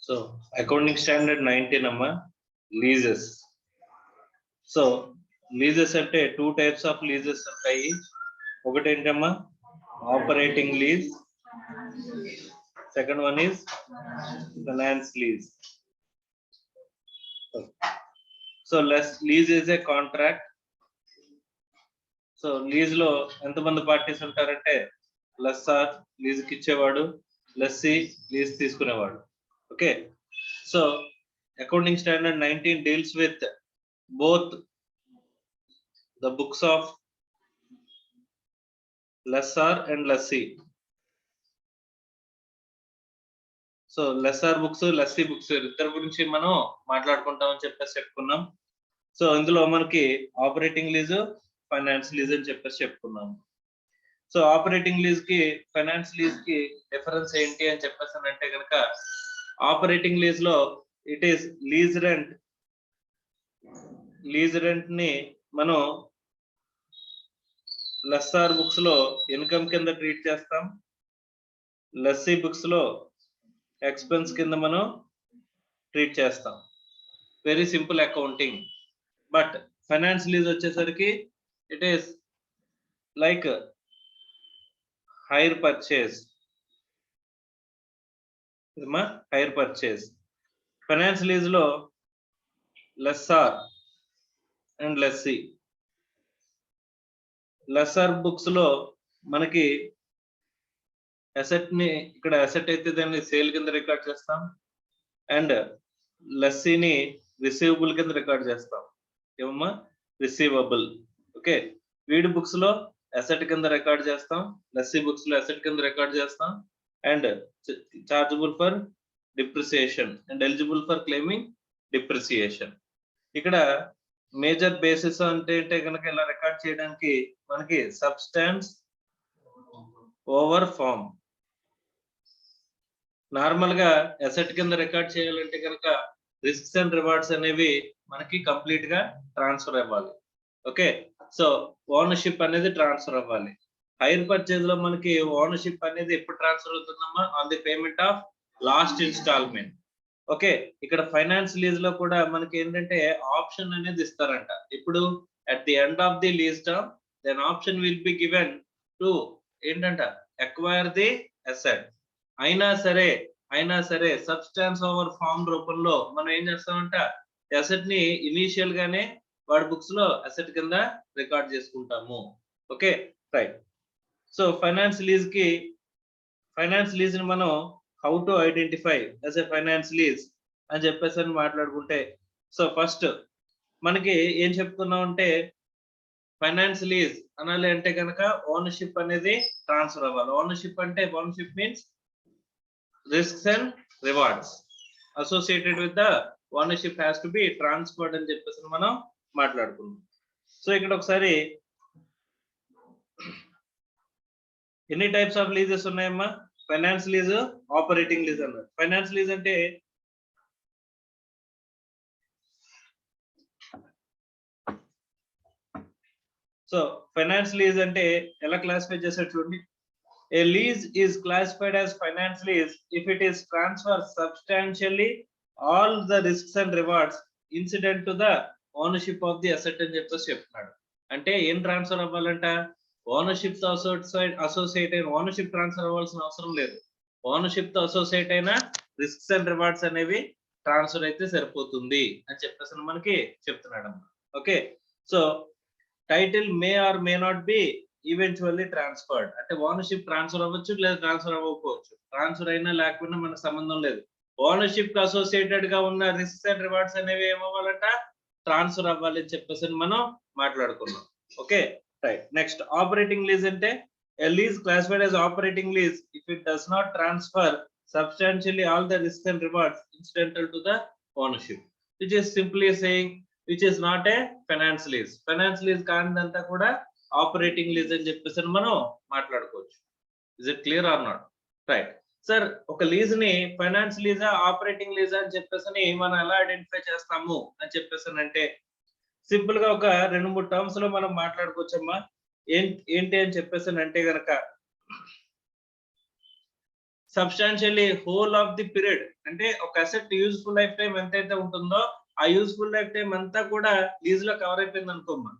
So accounting standard 19 amma leases. So leases ante two types of leases untayi. Okati entama operating lease, second one is finance lease. So lease is a contract. So lease లో ఎంతమంది parties ఉంటారంటే లెస్సార్ lease కి ఇచ్చేవాడు, lessee lease తీసుకునేవాడు. Okay, so accounting standard 19 deals with both the books of lessor and lessee. So lessor books, lessee books ఇద్దరి గురించి మనం మాట్లాడుకుంటామని చెప్పేసి చెప్పుకున్నాం. సో ఇందులో మనకి ఆపరేటింగ్ లీజు, ఫైనాన్స్ లీజ్ అని చెప్పేసి చెప్పుకున్నాం. సో ఆపరేటింగ్ లీజ్ కి ఫైనాన్స్ లీజ్ కి డిఫరెన్స్ ఏంటి అని చెప్పేసి అంటే కనుక, ఆపరేటింగ్ లీజ్ లో it is lease rent. Lease rent ని మనం లెస్సార్ బుక్స్ లో ఇన్కమ్ కింద ట్రీట్ చేస్తాం, లెస్సీ బుక్స్ లో ఎక్స్పెన్స్ కింద మనం ట్రీట్ చేస్తాం. Very simple accounting. But finance lease వచ్చేసరికి it is like hire purchase. Hire purchase. Finance lease లో lessor and lessee. Lessor books లో మనకి అసెట్ ని, ఇక్కడ అసెట్ అయితే దాన్ని సేల్ కింద రికార్డ్ చేస్తాం, అండ్ లెస్సీని రిసీవబుల్ కింద రికార్డ్ చేస్తాం. ఏమమ్మా? రిసీవబుల్. ఓకే, వీడి బుక్స్ లో అసెట్ కింద రికార్డ్ చేస్తాం, లెస్సీ బుక్స్ లో అసెట్ కింద రికార్డ్ చేస్తాం, and chargeable for depreciation and eligible for claiming depreciation. ఇక్కడ మేజర్ బేసిస్ అంటే కనుక ఇలా రికార్డ్ చేయడానికి మనకి సబ్స్టాన్స్ ఓవర్ ఫామ్. నార్మల్ గా అసెట్ కింద రికార్డ్ చేయాలంటే కనుక రిస్క్స్ అండ్ రివార్డ్స్ అనేవి మనకి కంప్లీట్ గా ట్రాన్స్ఫర్ అవ్వాలి. ఓకే, సో ఓనర్షిప్ అనేది ట్రాన్స్ఫర్ అవ్వాలి. హైర్ పర్చేజ్ లో మనకి ఓనర్షిప్ అనేది ఎప్పుడు ట్రాన్స్ఫర్ అవుతుందమ్మా? On the payment of last instalment. Okay, ఇక్కడ ఫైనాన్స్ లీజ్ లో కూడా మనకి ఏంటంటే ఆప్షన్ అనేది ఇస్తారంట. ఇప్పుడు at the end of the lease term then option will be given to ఏంటంట అక్వైర్ ది అసెట్. అయినా సరే సబ్స్టాన్స్ ఓవర్ ఫామ్ రూపంలో మనం ఏం చేస్తామంట, అసెట్ ని ఇనీషియల్ గానే వాడి బుక్స్ లో అసెట్ కింద రికార్డ్ చేసుకుంటాము. Okay, right. So finance lease ని మనం how to identify as a finance lease అని చెప్పేసి అని మాట్లాడుకుంటే, సో ఫస్ట్ మనకి ఏం చెప్తున్నాం అంటే, ఫైనాన్స్ లీజ్ అనాలి అంటే కనుక ఓనర్షిప్ అనేది ట్రాన్స్ఫర్ అవ్వాలి. Ownership means risks and rewards associated with the ownership has to be transferred అని చెప్పేసి మనం మాట్లాడుకున్నాం. సో ఇక్కడ ఒకసారి ఎన్ని టైప్స్ ఆఫ్ లీజెస్ ఉన్నాయమ్మా? ఫైనాన్స్ లీజ్, ఆపరేటింగ్ లీజ్ అన్నారు. ఫైనాన్స్ లీజ్ అంటే సో ఫైనాన్స్ లీజ్ అంటే ఎలా క్లాసిఫై చేశారు చూడండి. A lease is classified as finance lease if it is transferred substantially all the risks and rewards incident to the ownership of the asset అని చెప్పేసి చెప్తున్నాడు. అంటే ఏం ట్రాన్స్ఫర్ అవ్వాలంట? ఓనర్షిప్ తో అసోసియేట్ అయిన ఓనర్షిప్ ట్రాన్స్ఫర్ అవ్వాల్సిన అవసరం లేదు. ఓనర్షిప్ తో అసోసియేట్ అయిన రిస్క్స్ అండ్ రివార్డ్స్ అనేవి ట్రాన్స్ఫర్ అయితే సరిపోతుంది అని చెప్పేసి మనకి చెప్తున్నాడు అన్నమాట. Okay, so title may or may not be eventually transferred. అంటే ఓనర్షిప్ ట్రాన్స్ఫర్ అవ్వచ్చు లేదా ట్రాన్స్ఫర్ అవ్వకపోవచ్చు. ట్రాన్స్ఫర్ అయినా లేకపోయినా మనకు సంబంధం లేదు. ఓనర్షిప్ కి అసోసియేటెడ్ గా ఉన్న రిస్క్స్ అండ్ రివార్డ్స్ అనేవి ఏమవ్వాలంట? ట్రాన్స్ఫర్ అవ్వాలి అని చెప్పేసి మనం మాట్లాడుకున్నాం. Okay, right. Next operating lease అంటే a lease classified as operating lease if it does not transfer substantially all the risks and rewards incidental to the ownership, which is simply saying which is not a finance lease. Finance lease కానిదంతా కూడా operating lease అని చెప్పేసి మనం మాట్లాడుకోవచ్చు. Is it clear or not? Right sir, ఒక lease ని finance లీజా operating లీజా అని చెప్పేసి మనం ఎలా ఐడెంటిఫై చేస్తాము అని చెప్పేసి అంటే, సింపుల్ గా ఒక 2-3 టర్మ్స్ లో మనం మాట్లాడుకోవచ్చమ్మా. ఏంటి అని చెప్పేసి అంటే గనక, substantially whole of the period, అంటే ఒక అసెట్ యూజ్ఫుల్ లైఫ్ టైం ఎంతైతే ఉంటుందో ఆ యూజ్ఫుల్ లైఫ్ టైం అంతా కూడా లీజ్ లో కవర్ అయిపోయింది అనుకోమ్మా.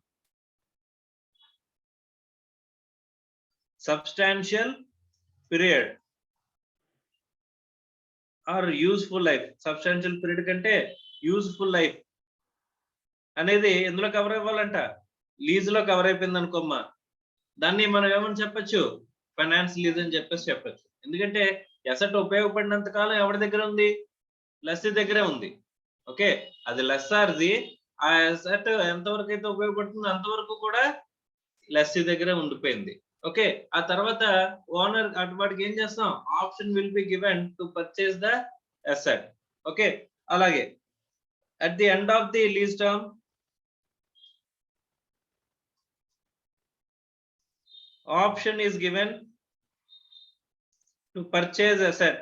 Substantial period or useful life, substantial period కంటే యూజ్ఫుల్ లైఫ్ అనేది ఎందులో కవర్ అవ్వాలంట, లీజ్ లో కవర్ అయిపోయింది అనుకోమ్మా. దాన్ని మనం ఏమని చెప్పొచ్చు, ఫైనాన్స్ లీజ్ అని చెప్పొచ్చు. ఎందుకంటే అసెట్ ఉపయోగపడినంత కాలం ఎవరి దగ్గర ఉంది, లెస్సీ దగ్గరే ఉంది. ఓకే, అది లెస్సార్ది, ఆ అసెట్ ఎంతవరకు అయితే ఉపయోగపడుతుందో అంతవరకు కూడా లెస్సీ దగ్గరే ఉండిపోయింది. ఓకే, ఆ తర్వాత ఓనర్ వాటికి ఏం చేస్తాం, option will be given to purchase the asset. Okay, అలాగే at the end of the lease term, option is given to purchase asset.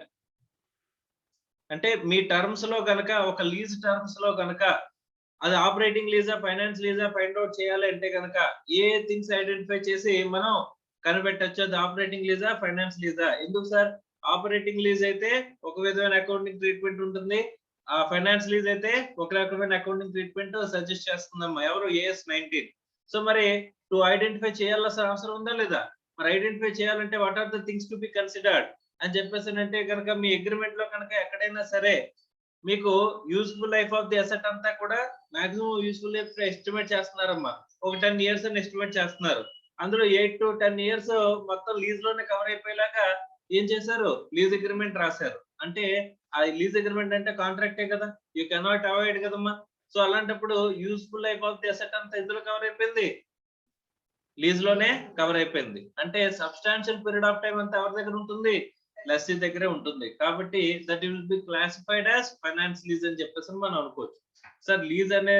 అంటే మీ టర్మ్స్ లో గనక, ఒక లీజ్ టర్మ్స్ లో గనక అది ఆపరేటింగ్ లీజా ఫైనాన్స్ లీజా ఫైండ్ అవుట్ చేయాలి అంటే గనక ఏ థింగ్స్ ఐడెంటిఫై చేసి మనం కనిపెట్టొచ్చు, అది ఆపరేటింగ్ లీజా ఫైనాన్స్ లీజా. ఎందుకు సార్, ఆపరేటింగ్ లీజ్ అయితే ఒక విధమైన అకౌంటింగ్ ట్రీట్మెంట్ ఉంటుంది, ఆ ఫైనాన్స్ లీజ్ అయితే ఒక రకమైన అకౌంటింగ్ ట్రీట్మెంట్ సజెస్ట్ చేస్తుందమ్మా ఎవరు, AS 19. సో మరి టు ఐడెంటిఫై చేయాల్సిన అవసరం ఉందా లేదా, మరి ఐడెంటిఫై చేయాలంటే what are the things to be considered అని చెప్పేసి అంటే కనుక మీ అగ్రిమెంట్ లో కనుక ఎక్కడైనా సరే మీకు useful life of the asset అంతా కూడా మాక్సిమం యూస్ఫుల్ లైఫ్ ఎస్టిమేట్ చేస్తున్నారమ్మా, ఒక 10 years అని ఎస్టిమేట్ చేస్తున్నారు. అందులో 8 to 10 years మొత్తం లీజ్ లోనే కవర్ అయిపోయేలాగా ఏం చేశారు, లీజ్ అగ్రిమెంట్ రాశారు. అంటే ఆ లీజ్ అగ్రిమెంట్ అంటే కాంట్రాక్టే కదా, యూ కెనాట్ అవాయిడ్ కదమ్మా. సో అలాంటప్పుడు useful life of the asset అంతా ఎందులో కవర్ అయిపోయింది, లీజ్ లోనే కవర్ అయిపోయింది. అంటే సబ్స్టాన్షియల్ పీరియడ్ ఆఫ్ టైం అంతా ఎవరి దగ్గర ఉంటుంది, లెస్సీ దగ్గరే ఉంటుంది. కాబట్టి that will be classified as finance lease అని చెప్పేసి మనం అనుకోవచ్చు. సార్ లీజ్ అనే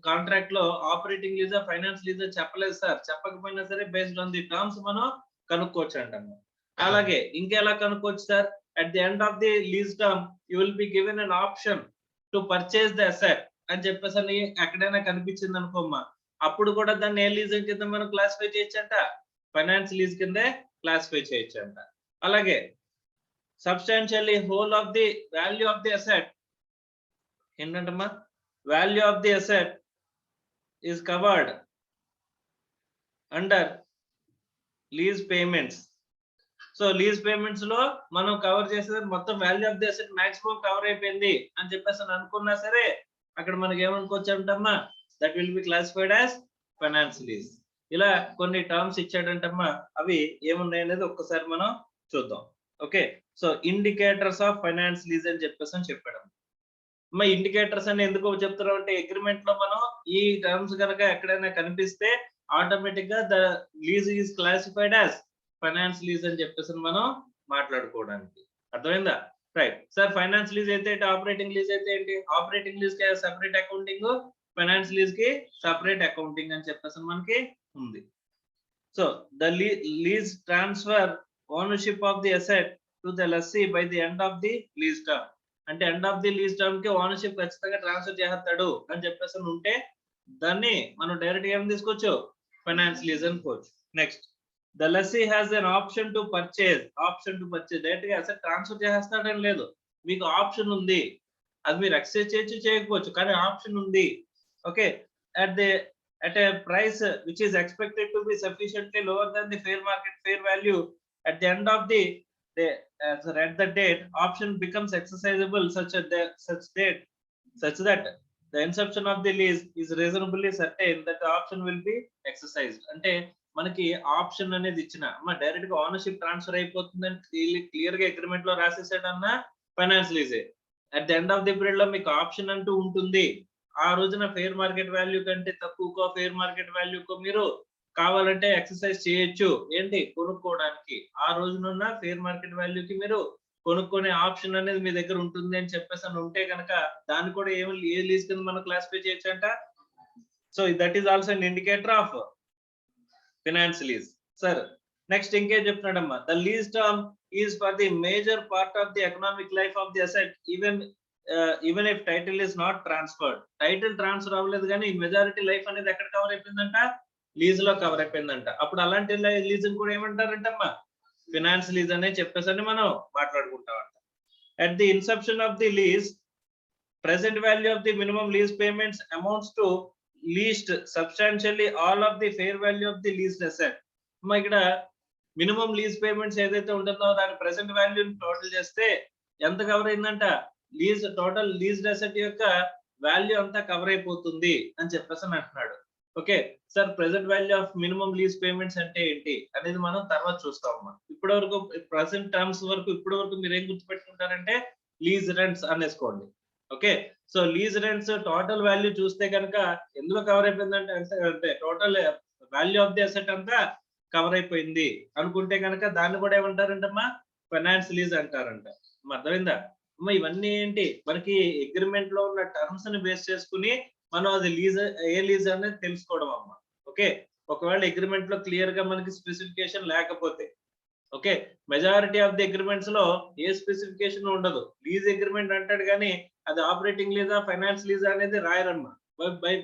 కాంట్రాక్ట్ లో ఆపరేటింగ్ లీజా ఫైనాన్స్ లీజా చెప్పలేదు సార్, చెప్పకపోయినా సరే బేస్డ్ ఆన్ ది టర్మ్స్ మనం కనుక్కోవచ్చు అంటాము. అలాగే ఇంకెలా కనుక్కోవచ్చు sir, at the end of the lease term you will be given an option to purchase the asset అని చెప్పేసి అని ఎక్కడైనా కనిపించింది అనుకోమ్మా, అప్పుడు కూడా దాన్ని ఏ లీజ్ కింద మనం క్లాసిఫై చేయొచ్చంట, ఫైనాన్స్ లీజ్ కిందే క్లాసిఫై చేయొచ్చంట. అలాగే substantially whole of the value of the asset ఏంటంటమ్మా, value of the asset is covered under lease payments. So lease payments లో మనం కవర్ చేసేది మొత్తం value of the asset maximum cover అయిపోయింది అని చెప్పేసి అనుకున్నా సరే అక్కడ మనకి ఏమనుకోవచ్చు అంటమ్మా, that will be classified as finance lease. ఇలా కొన్ని టర్మ్స్ ఇచ్చాడంటమ్మా, అవి ఏమున్నాయి అనేది ఒక్కసారి మనం చూద్దాం. Okay, so indicators of finance lease అని చెప్పేసి చెప్పాడు. అమ్మా ఇండికేటర్స్ అని ఎందుకు చెప్తున్నాం అంటే అగ్రిమెంట్ లో మనం ఈ టర్మ్స్ కనుక ఎక్కడైనా కనిపిస్తే ఆటోమేటిక్ గా the lease is classified as finance lease అని చెప్పేసి మనం మాట్లాడుకోవడానికి. అర్థమైందా, రైట్ సార్. ఫైనాన్స్ లీజ్ అయితే ఆపరేటింగ్ లీజ్ అయితే ఏంటి, ఆపరేటింగ్ లీజ్ కి సెపరేట్ అకౌంటింగ్, ఫైనాన్స్ లీజ్ కి సెపరేట్ అకౌంటింగ్ అని చెప్పేసి మనకి ఉంది. So the lease transfer ownership of the asset to the lessee by the end of the lease term. అంటే end of the lease term కి ownership ఖచ్చితంగా transfer చేస్తాడు అని చెప్పేసి ఉంటే దాన్ని మనం డైరెక్ట్ గా ఏం తీసుకోవచ్చు, ఫైనాన్స్ లీజ్ అనుకోవచ్చు. Next the lessee has an option to purchase, direct గా అసెట్ ట్రాన్స్ఫర్ చేస్తాడని లేదు, మీకు ఆప్షన్ ఉంది, అది మీరు ఎక్స్చేంజ్ చేయొచ్చు చేయకపోవచ్చు కానీ ఆప్షన్ ఉంది. Okay, at a price which is expected to be sufficiently lower than the fair value at the end of the day, at the date option becomes exercisable such that the inception of the lease is reasonably certain that the option will be exercised. అంటే మనకి option అనేది ఇచ్చిన direct గా ownership transfer అయిపోతుందని clear గా agreement లో రాసేసాడన్నా finance లీజే. At the end of the period లో మీకు ఆప్షన్ అంటూ ఉంటుంది, ఆ రోజున ఫెయిర్ మార్కెట్ వాల్యూ కంటే తక్కువకో ఫెయిర్ మార్కెట్ వాల్యూకో మీరు కావాలంటే ఎక్సర్సైజ్ చేయొచ్చు, ఏంటి కొనుక్కోవడానికి. ఆ రోజునున్న ఫెయిర్ మార్కెట్ వాల్యూకి మీరు కొనుక్కునే ఆప్షన్ అనేది మీ దగ్గర ఉంటుంది అని చెప్పేసి అని ఉంటే కనుక దాన్ని కూడా ఏ లీజ్ కింద మనం క్లాసిఫై చేయొచ్చు అంట. So that is also an indicator of finance lease. Sir next ఇంకేం చెప్తున్నాడమ్మా, the lease term is for the major part of the economic life of the asset even if title is not transferred. Title transfer అవ్వలేదు కానీ majority life అనేది ఎక్కడ cover అయిపోయిందంట, lease లో cover అయిపోయిందంట. అప్పుడు అలాంటి లీజ్ కూడా ఏమంటారంటమ్మా, ఫైనాన్స్ లీజ్ అనే చెప్పేసి మనం మాట్లాడుకుంటాం. At the inception of the lease, present value of the minimum lease payments amounts to least substantially all of the fair value of the leased asset. ఇక్కడ మినిమం లీజ్ పేమెంట్స్ ఏదైతే ఉంటుందో దాని present value total చేస్తే ఎంత cover అయిందంట, total leased asset యొక్క value అంతా cover అయిపోతుంది అని చెప్పేసి అంటున్నాడు. Okay sir, present value of minimum lease payments అంటే ఏంటి అనేది మనం తర్వాత చూస్తామమ్మా. ఇప్పటి వరకు ప్రెసెంట్ టర్మ్స్ వరకు ఇప్పటి వరకు మీరు ఏం గుర్తుపెట్టుకుంటారంటే లీజ్ రెంట్స్ అనేసుకోండి. Okay, so lease rents total value చూస్తే కనుక ఎందులో కవర్ అయిపోయిందంటే అంటే total value of the asset అంతా కవర్ అయిపోయింది అనుకుంటే కనుక దాన్ని కూడా ఏమంటారంటమ్మా, ఫైనాన్స్ లీజ్ అంటారంట. అర్థమైందా అమ్మా? ఇవన్నీ ఏంటి, మనకి అగ్రిమెంట్ లో ఉన్న టర్మ్స్ ని బేస్ చేసుకుని మనం అది లీజ్ ఏ లీజ్ అనేది తెలుసుకోవడం అమ్మా. ఓకే, ఒకవేళ అగ్రిమెంట్ లో క్లియర్ గా మనకి స్పెసిఫికేషన్ లేకపోతే, okay, majority of the agreements లో ఏ స్పెసిఫికేషన్ ఉండదు. లీజ్ అగ్రిమెంట్ అంటాడు కానీ అది ఆపరేటింగ్ లీజా ఫైనాన్స్ లీజా అనేది రాయరమ్మా.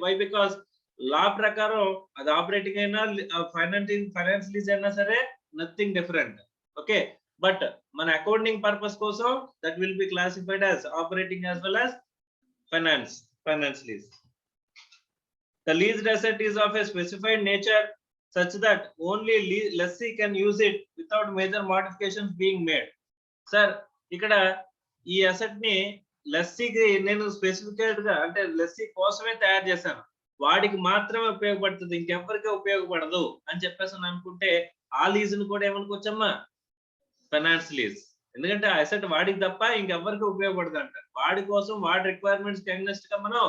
బై బికాస్ లా ప్రకారం అది ఆపరేటింగ్ అయినా ఫైనాన్స్ లీజ్ అయినా సరే నథింగ్ డిఫరెంట్. ఓకే, బట్ మన అకౌంటింగ్ పర్పస్ కోసం that will be classified as operating as well as finance lease. The leased asset is of a specified nature such that only lessee can use it without major modifications being made. Sir, ఇక్కడ ఈ asset ని లెస్సీకి నేను స్పెసిఫికేట్ గా అంటే lessee కోసమే తయారు చేశాను, వాడికి మాత్రమే ఉపయోగపడుతుంది, ఇంకెవరికి ఉపయోగపడదు అని చెప్పేసి అనుకుంటే ఆ లీజ్ ని కూడా ఏమనుకోవచ్చమ్మా, ఫైనాన్స్ లీజ్. ఎందుకంటే ఆ అసెట్ వాడికి తప్ప ఇంకెవరికి ఉపయోగపడదు అంట, వాడి కోసం వాడి రిక్వైర్మెంట్స్ అగెన్స్ట్ గా మనం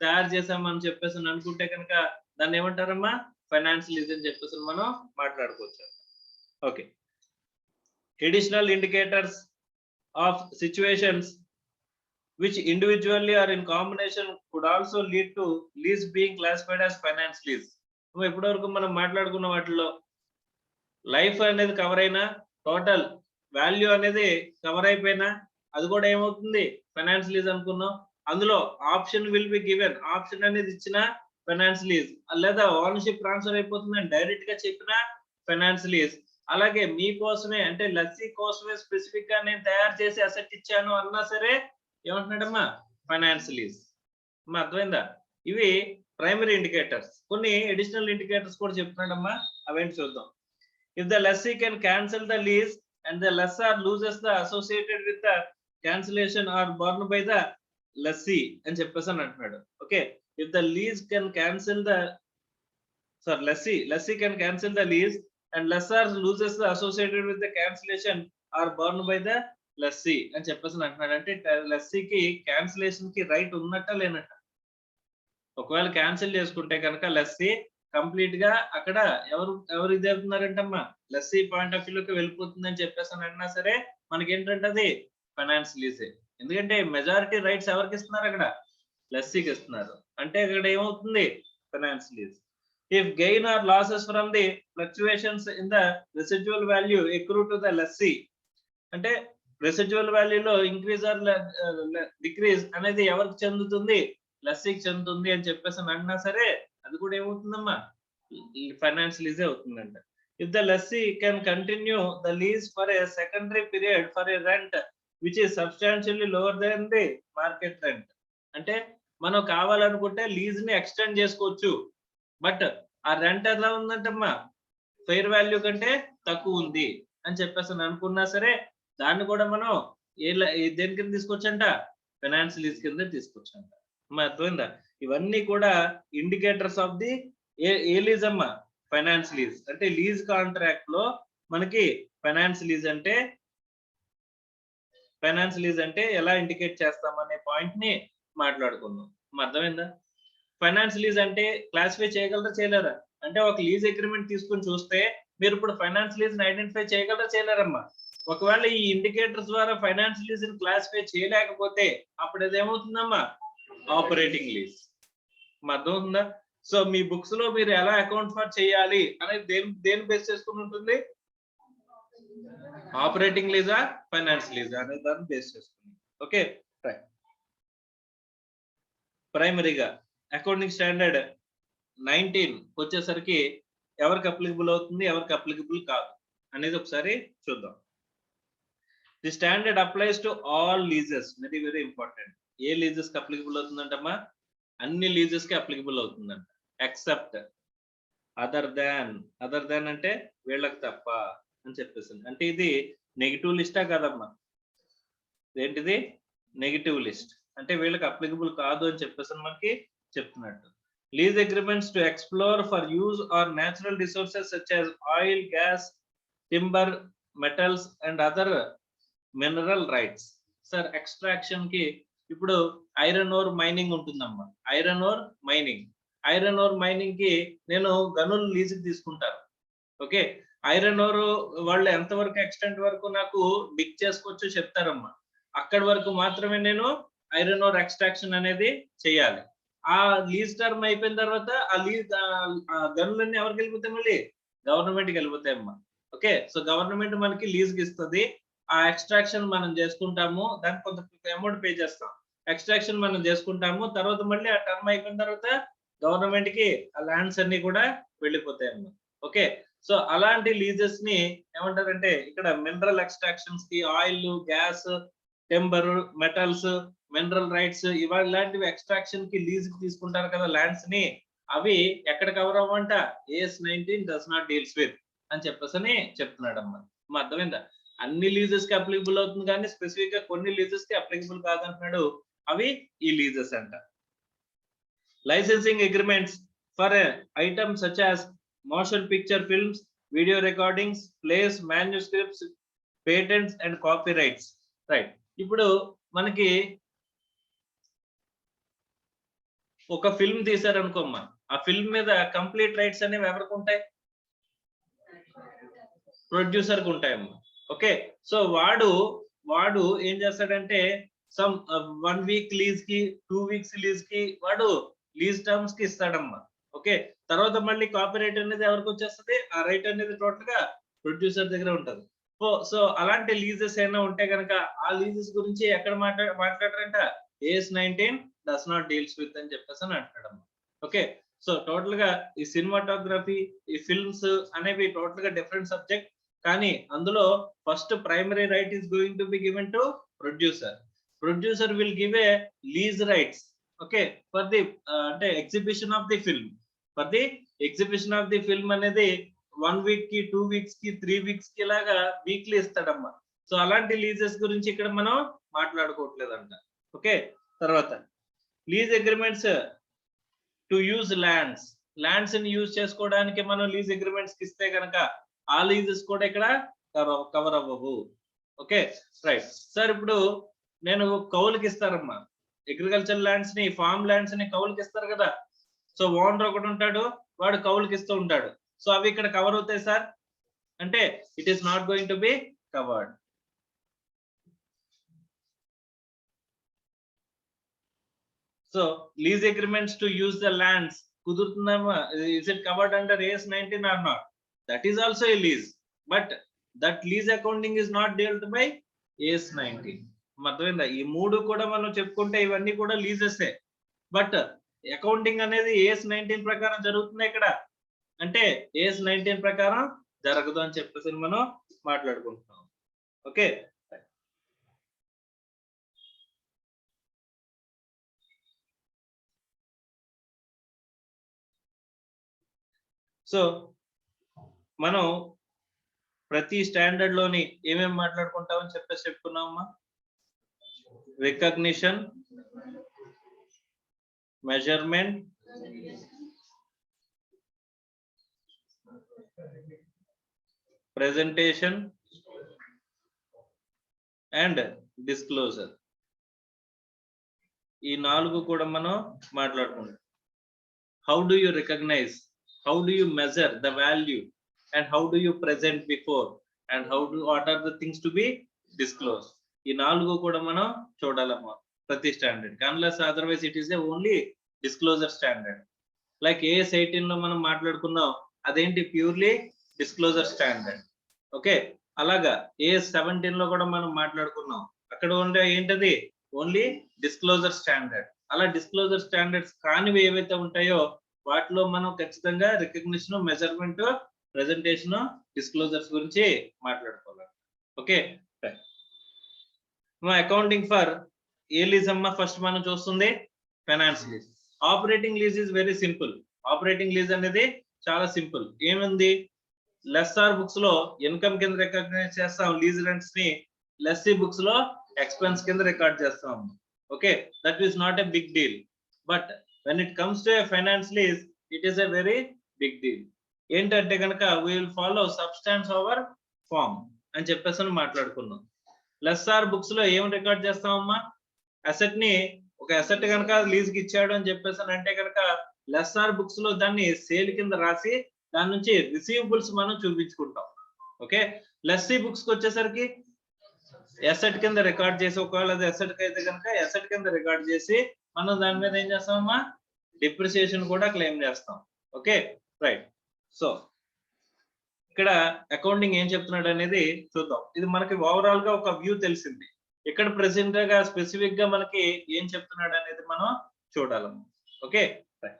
తయారు చేసామని చెప్పేసి అనుకుంటే కనుక దాన్ని ఏమంటారమ్మా, ఫైనాన్స్ లీజ్ అని చెప్పేసి మనం మాట్లాడుకోవచ్చు. Okay, additional indicators of situations which individually or in combination could also lead to lease being classified as finance lease. ఇప్పటి వరకు మనం మాట్లాడుకున్న వాటిలో లైఫ్ అనేది కవర్ అయినా టోటల్ వాల్యూ అనేది కవర్ అయిపోయినా అది కూడా ఏమవుతుంది, ఫైనాన్స్ లీజ్ అనుకున్నాం. అందులో option will be given, option అనేది ఇచ్చిన ఫైనాన్స్ లీజ్, లేదా ఓనర్షిప్ ట్రాన్స్ఫర్ అయిపోతుందని డైరెక్ట్ గా చెప్పిన ఫైనాన్స్ లీజ్. అలాగే మీకోసమే అంటే లస్సీ కోసమే స్పెసిఫిక్ గా నేను తయారు చేసి అసెట్ ఇచ్చాను అన్నా సరే ఏమంటున్నాడమ్మా, ఫైనాన్స్ లీజ్. అర్థమైందా? ఇవి ప్రైమరీ ఇండికేటర్స్. కొన్ని అడిషనల్ ఇండికేటర్స్ కూడా చెప్తున్నాడమ్మా, అవేంటి చూద్దాం. If the lessee can cancel the lease and the lessor loses the associated with the cancellation or borne by the lessee అని చెప్పేసి అని అంటున్నాడు. Okay, if the lease can cancel the lessee can cancel the lease and lessor loses the associated with the cancellation or borne by the lessee అని చెప్పేసి అంటున్నాడు. అంటే లెస్సీకి cancellation కి right ఉన్నట్ట లేనట్ట. ఒకవేళ క్యాన్సిల్ చేసుకుంటే కనుక లెస్సీ కంప్లీట్ గా అక్కడ ఎవరు ఇది అవుతున్నారంటమ్మా, లెస్సీ పాయింట్ ఆఫ్ వ్యూలోకి వెళ్ళిపోతుందని చెప్పేసి అన్నా సరే మనకి ఏంటంటే అది ఫైనాన్స్ లీజే. ఎందుకంటే మెజారిటీ రైట్స్ ఎవరికి ఇస్తున్నారు, అక్కడ లెస్సీకి ఇస్తున్నారు. అంటే ఇక్కడ ఏమవుతుంది, finance lease. If gain or losses from the fluctuations in the residual value accrue to the lessee, అంటే రెసిడ్యువల్ వాల్యూలో ఇంక్రీజ్ ఆర్ డిక్రీజ్ అనేది ఎవరికి చెందుతుంది, లెస్సీకి చెందుతుంది అని చెప్పేసి అన్నా సరే అది కూడా ఏమవుతుందమ్మా, ఫైనాన్స్ లీజే అవుతుందంట. If the lessee can continue the lease for a secondary period for a rent which is substantially lower than the market rent, అంటే మనం కావాలనుకుంటే లీజ్ ని ఎక్స్టెండ్ చేసుకోవచ్చు, బట్ ఆ రెంట్ ఎలా ఉందంటమ్మా, ఫెయిర్ వాల్యూ కంటే తక్కువ ఉంది అని చెప్పేసి అనుకున్నా సరే దాన్ని కూడా మనం దేని కింద తీసుకోవచ్చంట, ఫైనాన్స్ లీజ్ కింద తీసుకోవచ్చంట. అర్థమైందా? ఇవన్నీ కూడా indicators of the A lease అమ్మా, ఫైనాన్స్ లీజ్. అంటే లీజ్ కాంట్రాక్ట్ లో మనకి ఫైనాన్స్ లీజ్ అంటే ఎలా ఇండికేట్ చేస్తామనే పాయింట్ ని మాట్లాడుకుందాం. అర్థమైందా? ఫైనాన్స్ లీజ్ అంటే క్లాసిఫై చేయగలరా చేయలేరా అంటే ఒక లీజ్ అగ్రిమెంట్ తీసుకుని చూస్తే మీరు ఇప్పుడు ఫైనాన్స్ లీజ్ ని ఐడెంటిఫై చేయగలరా చేయలేరమ్మా. ఒకవేళ ఈ ఇండికేటర్స్ ద్వారా ఫైనాన్స్ లీజ్ ని క్లాసిఫై చేయలేకపోతే అప్పుడు అదేమవుతుందమ్మా, ఆపరేటింగ్ లీజ్. అర్థమవుతుందా? సో మీ బుక్స్ లో మీరు ఎలా అకౌంట్ ఫర్ చేయాలి అనేది దేని బేస్ చేసుకుని ఉంటుంది, ఆపరేటింగ్ లీజా ఫైనాన్స్ లీజా అనేది దాన్ని బేస్ చేసుకుంది. ఓకే, ప్రైమరీగా అకౌంటింగ్ స్టాండర్డ్ 19 వచ్చేసరికి ఎవరికి అప్లికబుల్ అవుతుంది, ఎవరికి అప్లికబుల్ కాదు. అనేది ఒకసారి చూద్దాం. The standard applies to all leases. Very very important. A leases కి అప్లికబుల్ అవుతుందంటమ్మా? అన్ని లీజెస్ కి అప్లికబుల్ అవుతుందంట. ఎక్సెప్ట్ అదర్ దాన్ అంటే వీళ్ళకి తప్ప అని చెప్పేసింది. అంటే ఇది నెగిటివ్ లిస్టా కాదమ్మా? ఏంటిది? Negative list. అంటే వీళ్ళకి అప్లికబుల్ కాదు అని చెప్పేసి మనకి చెప్తున్నట్టు. Lease agreements to explore for use or natural resources such as oil, gas, timber, metals and other mineral rights. Sir extraction కి ఇప్పుడు ఐరన్ ఓర్ మైనింగ్ ఉంటుందమ్మా. ఐరన్ ఓర్ మైనింగ్ కి నేను గనులు లీజ్ తీసుకుంటాను. ఓకే, ఐరన్ ఓర్ వాళ్ళు ఎంతవరకు extent వరకు నాకు డిక్ చేసుకోవచ్చో చెప్తారమ్మా. అక్కడి వరకు మాత్రమే నేను ఐరన్ ఓర్ ఎక్స్ట్రాక్షన్ అనేది చేయాలి. ఆ లీజ్ టర్మ్ అయిపోయిన తర్వాత ఆ లీజ్ గనులన్నీ ఎవరికి వెళ్ళిపోతాయి? మళ్ళీ గవర్నమెంట్కి వెళ్ళిపోతాయమ్మా. ఓకే, సో గవర్నమెంట్ మనకి లీజ్ కి ఇస్తుంది. ఆ ఎక్స్ట్రాక్షన్ మనం చేసుకుంటాము, దానికి కొంత అమౌంట్ పే చేస్తాం. ఎక్స్ట్రాక్షన్ మనం చేసుకుంటాము, తర్వాత మళ్ళీ ఆ టర్మ్ అయిపోయిన తర్వాత గవర్నమెంట్ కి ఆ ల్యాండ్స్ అన్ని కూడా వెళ్ళిపోతాయి అన్నమాట. ఓకే, సో అలాంటి లీజెస్ ని ఏమంటారంటే ఇక్కడ మినరల్ ఎక్స్ట్రాక్షన్స్ కి oil, gas, timber, metals, mineral rights ఇలాంటివి ఎక్స్ట్రాక్షన్ కి లీజ్ కి తీసుకుంటారు కదా ల్యాండ్స్ ని, అవి ఎక్కడ కవర్ అవ్వంట? AS 19 does not deals with అని చెప్పేసి చెప్తున్నాడు అమ్మా. అర్థమైందా? అన్ని లీజెస్ కి అప్లికబుల్ అవుతుంది కానీ స్పెసిఫిక్ గా కొన్ని లీజెస్ కి అప్లికబుల్ కాదంటున్నాడు. అవి ఈ లీజెస్ అంట. Licensing agreements for items such as motion picture films, video recordings, place, manuscripts, patents and copy rights. Right, ఇప్పుడు మనకి ఒక ఫిల్మ్ తీశారనుకోమ్మా, ఆ ఫిల్మ్ మీద కంప్లీట్ రైట్స్ అనేవి ఎవరికి ఉంటాయి? ప్రొడ్యూసర్ కు ఉంటాయమ్మా. ఓకే, సో వాడు ఏం చేస్తాడంటే సమ్ 1 వీక్ లీజ్ కి, 2 వీక్స్ లీజ్ కి వాడు లీజ్ టర్మ్స్ కి ఇస్తాడమ్మా. ఓకే, తర్వాత మళ్ళీ కాపీరైట్ అనేది ఎవరికి వచ్చేస్తుంది? ఆ రైట్ అనేది టోటల్ గా ప్రొడ్యూసర్ దగ్గర ఉంటది. సో అలాంటి లీజెస్ ఏమైనా ఉంటే కనుక ఆ లీజెస్ గురించి ఎక్కడ మాట్లాడరంట? AS 19 does not deals with అని చెప్పేసి అని అంటాడమ్మా. ఓకే, సో టోటల్ గా ఈ సినిమాటోగ్రఫీ, ఈ ఫిల్మ్స్ అనేవి టోటల్ గా డిఫరెంట్ సబ్జెక్ట్. కానీ అందులో first primary right is going to be given to producer. Producer will give a lease rights. Okay, for the అంటే exhibition of the film. For the exhibition of the film అనేది 1 week కి, 2 weeks కి, 3 weeks కి ఇలాగా weekly ఇస్తాడమ్మా. So అలాంటి leases గురించి ఇక్కడ మనం మాట్లాడుకోవట్లేదంట. ఓకే, తర్వాత lease agreements to use lands ని యూజ్ చేసుకోవడానికి మనం లీజ్ అగ్రిమెంట్స్ కి ఇస్తే కనుక ఆ లీజెస్ కూడా ఇక్కడ కవర్ అవ్వవు. Okay, right sir. ఇప్పుడు నేను కౌలుకి ఇస్తారమ్మా, అగ్రికల్చర్ ల్యాండ్స్ ని, ఫార్మ్ ల్యాండ్స్ ని కౌలుకి ఇస్తారు కదా. సో ఓనర్ ఒకటి ఉంటాడు, వాడు కౌలుకి ఇస్తూ ఉంటాడు. సో అవి ఇక్కడ కవర్ అవుతాయి సార్ అంటే it is not going to be covered. So lease agreements to use the lands కుదురుతుందమ్మా? Is it covered under AS 19 or not? That is also a lease, but that lease accounting is not dealt by AS 19. అర్థమైందా? ఈ మూడు కూడా మనం చెప్పుకుంటే ఇవన్నీ కూడా leases, but accounting అనేది AS 19 ప్రకారం జరుగుతుంది ఇక్కడ అంటే AS 19 ప్రకారం జరగదు అని చెప్పేసి మనం మాట్లాడుకుంటున్నాం. ఓకే, సో మనం ప్రతి స్టాండర్డ్ లోని ఏమేమి మాట్లాడుకుంటామని చెప్పేసి చెప్పుకున్నామమ్మా? Recognition, measurement, presentation and disclosure. ఈ 4 కూడా మనం మాట్లాడుకుంటాం. How do you recognise, how do you measure the value and how do you present before and what are the things to be disclosed. ఈ 4 కూడా మనం చూడాలమ్మా ప్రతి standard. Unless otherwise it is a only disclosure standard. Like AS 18 లో మనం మాట్లాడుకున్నాం, అదేంటి? Purely disclosure standard. Okay, అలాగా AS 17 లో కూడా మనం మాట్లాడుకున్నాం, అక్కడ ఉండే ఏంటది? Only disclosure standard. అలా డిస్క్లోజర్ స్టాండర్డ్స్ కానివి ఏవైతే ఉంటాయో వాటిలో మనం ఖచ్చితంగా రికగ్నిషన్, మెజర్మెంట్, ప్రెజెంటేషన్ డిస్క్లోజర్స్ గురించి మాట్లాడుకోవాలి. ఓకే, మా అకౌంటింగ్ ఫర్ ఏ లీజ్ అమ్మా ఫస్ట్ మనం చూస్తుంది finance lease. Operating lease is very simple. Operating lease అనేది చాలా సింపుల్. ఏముంది, లెస్సార్ బుక్స్ లో ఇన్కమ్ కింద రికగ్నైజ్ చేస్తాం లీజ్ రెంట్స్ ని, లెస్సీ బుక్స్ లో ఎక్స్పెన్స్ కింద రికార్డ్ చేస్తాం. Okay, that is not a big deal. But when it comes to a finance lease it is a very big deal. ఏంటంటే కనుక we will follow substance over form అని చెప్పేసి మాట్లాడుకున్నాం. లెస్సార్ books లో ఏం రికార్డ్ చేస్తామమ్మా, అసెట్ ని, ఒక అసెట్ కనుక లీజ్ కి ఇచ్చాడు అని చెప్పేసి అంటే కనుక లెస్సార్ బుక్స్ లో దాన్ని సేల్ కింద రాసి దాని నుంచి రిసీవబుల్స్ మనం చూపించుకుంటాం. ఓకే, లెస్సీ బుక్స్ కి వచ్చేసరికి అసెట్ కింద రికార్డ్ చేసి, ఒకవేళ అది అసెట్ అయితే కనుక అసెట్ కింద రికార్డ్ చేసి మనం దాని మీద ఏం చేస్తామమ్మా, డిప్రిసియేషన్ కూడా క్లెయిమ్ చేస్తాం. Okay, right. సో ఇక్కడ అకౌంటింగ్ ఏం చెప్తున్నాడు అనేది చూద్దాం. ఇది మనకి ఓవరాల్ గా ఒక వ్యూ తెలిసింది. ఇక్కడ ప్రెసెంట్ గా స్పెసిఫిక్ గా మనకి ఏం చెప్తున్నాడు అనేది మనం చూడాలమ్మా. Okay, right.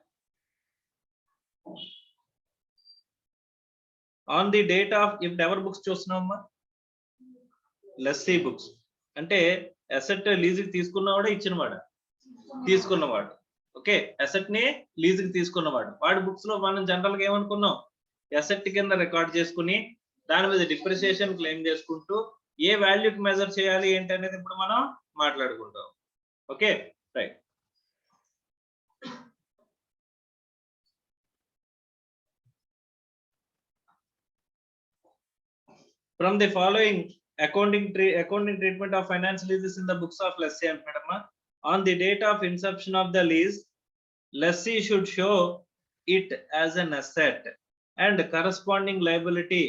On the date of, ఇప్పుడు ఎవరి బుక్స్ చూస్తున్నామమ్మా, లెస్సీ బుక్స్. అంటే అసెట్ లీజ్ కి తీసుకున్నవాడు, ఇచ్చినవాడు, తీసుకున్నవాడు. ఓకే, అసెట్ ని లీజ్ కి తీసుకున్నవాడు. వాడి బుక్స్ లో మనం జనరల్ గా ఏమనుకున్నాం, అసెట్ కింద రికార్డ్ చేసుకుని దాని మీద డిప్రిసియేషన్ క్లెయిమ్ చేసుకుంటూ ఏ వాల్యూకి మెజర్ చేయాలి ఏంటి అనేది ఇప్పుడు మనం మాట్లాడుకుంటాం. Okay, right. From the following accounting treatment of finance leases in the books of lessee anadamma, on the date of inception of the lease, lessee should show it as an asset and corresponding liability.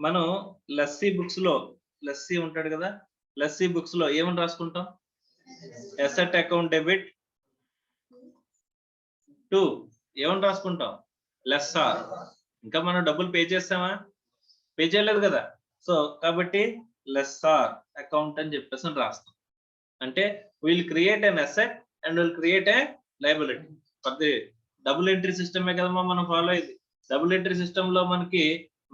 మనం lassi books లో, లస్సీ ఉంటాడు కదా, lassi books లో ఏమని రాసుకుంటాం, asset account debit to ఏమని రాసుకుంటాం, లెస్సార్. ఇంకా మనం డబ్బులు పే చేస్తామా, పే చేయలేదు కదా. సో కాబట్టి లెస్సార్ అకౌంట్ అని చెప్పేసి రాస్తాం. అంటే will create N asset and will create a liability. అది డబుల్ ఎంట్రీ సిస్టమే కదమ్మా మనం ఫాలో అయ్యేది. డబుల్ ఎంట్రీ సిస్టమ్ లో మనకి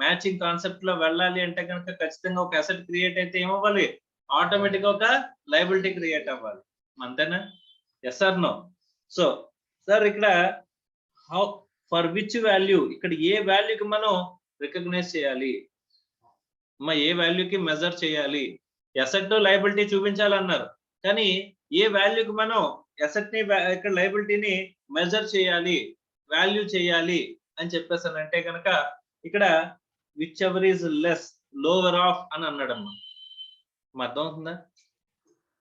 మ్యాచింగ్ కాన్సెప్ట్ లో వెళ్ళాలి అంటే కనుక ఖచ్చితంగా ఒక అసెట్ క్రియేట్ అయితే ఏమవ్వాలి, ఆటోమేటిక్ గా ఒక లయబిలిటీ క్రియేట్ అవ్వాలి. అంతేనా, yes or no? So sir ఇక్కడ హౌ, ఫర్ విచ్ వాల్యూ, ఇక్కడ ఏ వాల్యూకి మనం రికగ్నైజ్ చేయాలి, ఏ వాల్యూకి మెజర్ చేయాలి, అసెట్ లయబిలిటీ చూపించాలన్నారు. కానీ ఏ వాల్యూకి మనం అసెట్ ని, ఇక్కడ లయబిలిటీని మెజర్ చేయాలి, వాల్యూ చేయాలి అని చెప్పేసానంటే కనుక ఇక్కడ which ever is less lower of అని అన్నాడమ్మా. అర్థం అవుతుందా?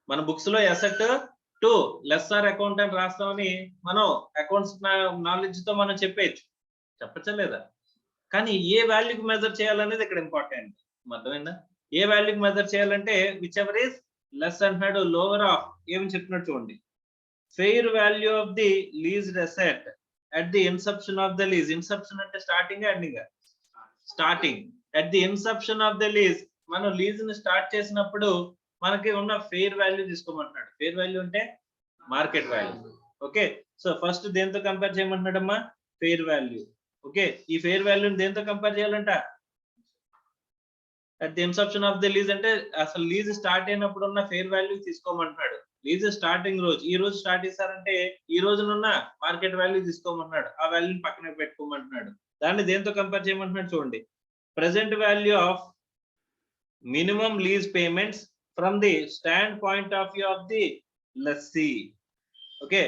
మన బుక్స్ లో అసెట్ టు లెస్సార్ అకౌంట్ అని రాస్తామని మనం అకౌంట్స్ నాలెడ్జ్ తో మనం చెప్పచ్చా లేదా? కానీ ఏ వాల్యూకి మెజర్ చేయాలనేది ఇక్కడ ఇంపార్టెంట్. అర్థమైందా? ఏ వాల్యూకి మెజర్ చేయాలంటే విచ్ ఎవర్ ఈస్ లెస్ అంటున్నాడు, లోవర్ ఆఫ్ ఏమని చెప్పినట్టు చూడండి, fair value of the leased asset at the inception of the lease. Inception అంటే starting, ending. Starting, at the inception of the lease, మనం లీజ్ ని స్టార్ట్ చేసినప్పుడు మనకి ఉన్న ఫెయిర్ వాల్యూ తీసుకోమంటున్నాడు. ఫెయిర్ వాల్యూ అంటే market value. Okay, so first దేంతో compare చేయమంటున్నాడమ్మా, ఫెయిర్ వాల్యూ. ఓకే, ఈ ఫెయిర్ వాల్యూని దేంతో కంపేర్ చేయాలంట, at the inception of the lease అంటే అసలు లీజ్ స్టార్ట్ అయినప్పుడు ఉన్న ఫెయిర్ వాల్యూ తీసుకోమంటున్నాడు. లీజ్ స్టార్టింగ్ రోజు, ఈ రోజు స్టార్ట్ చేశారంటే ఈ రోజునున్న మార్కెట్ వాల్యూ తీసుకోమంటున్నాడు. ఆ వాల్యూని పక్కన పెట్టుకోమంటున్నాడు. దాన్ని దేంతో కంపేర్ చేయమంటున్నాడు చూడండి, present value of minimum lease payments from the stand point of view of the lessee. Okay,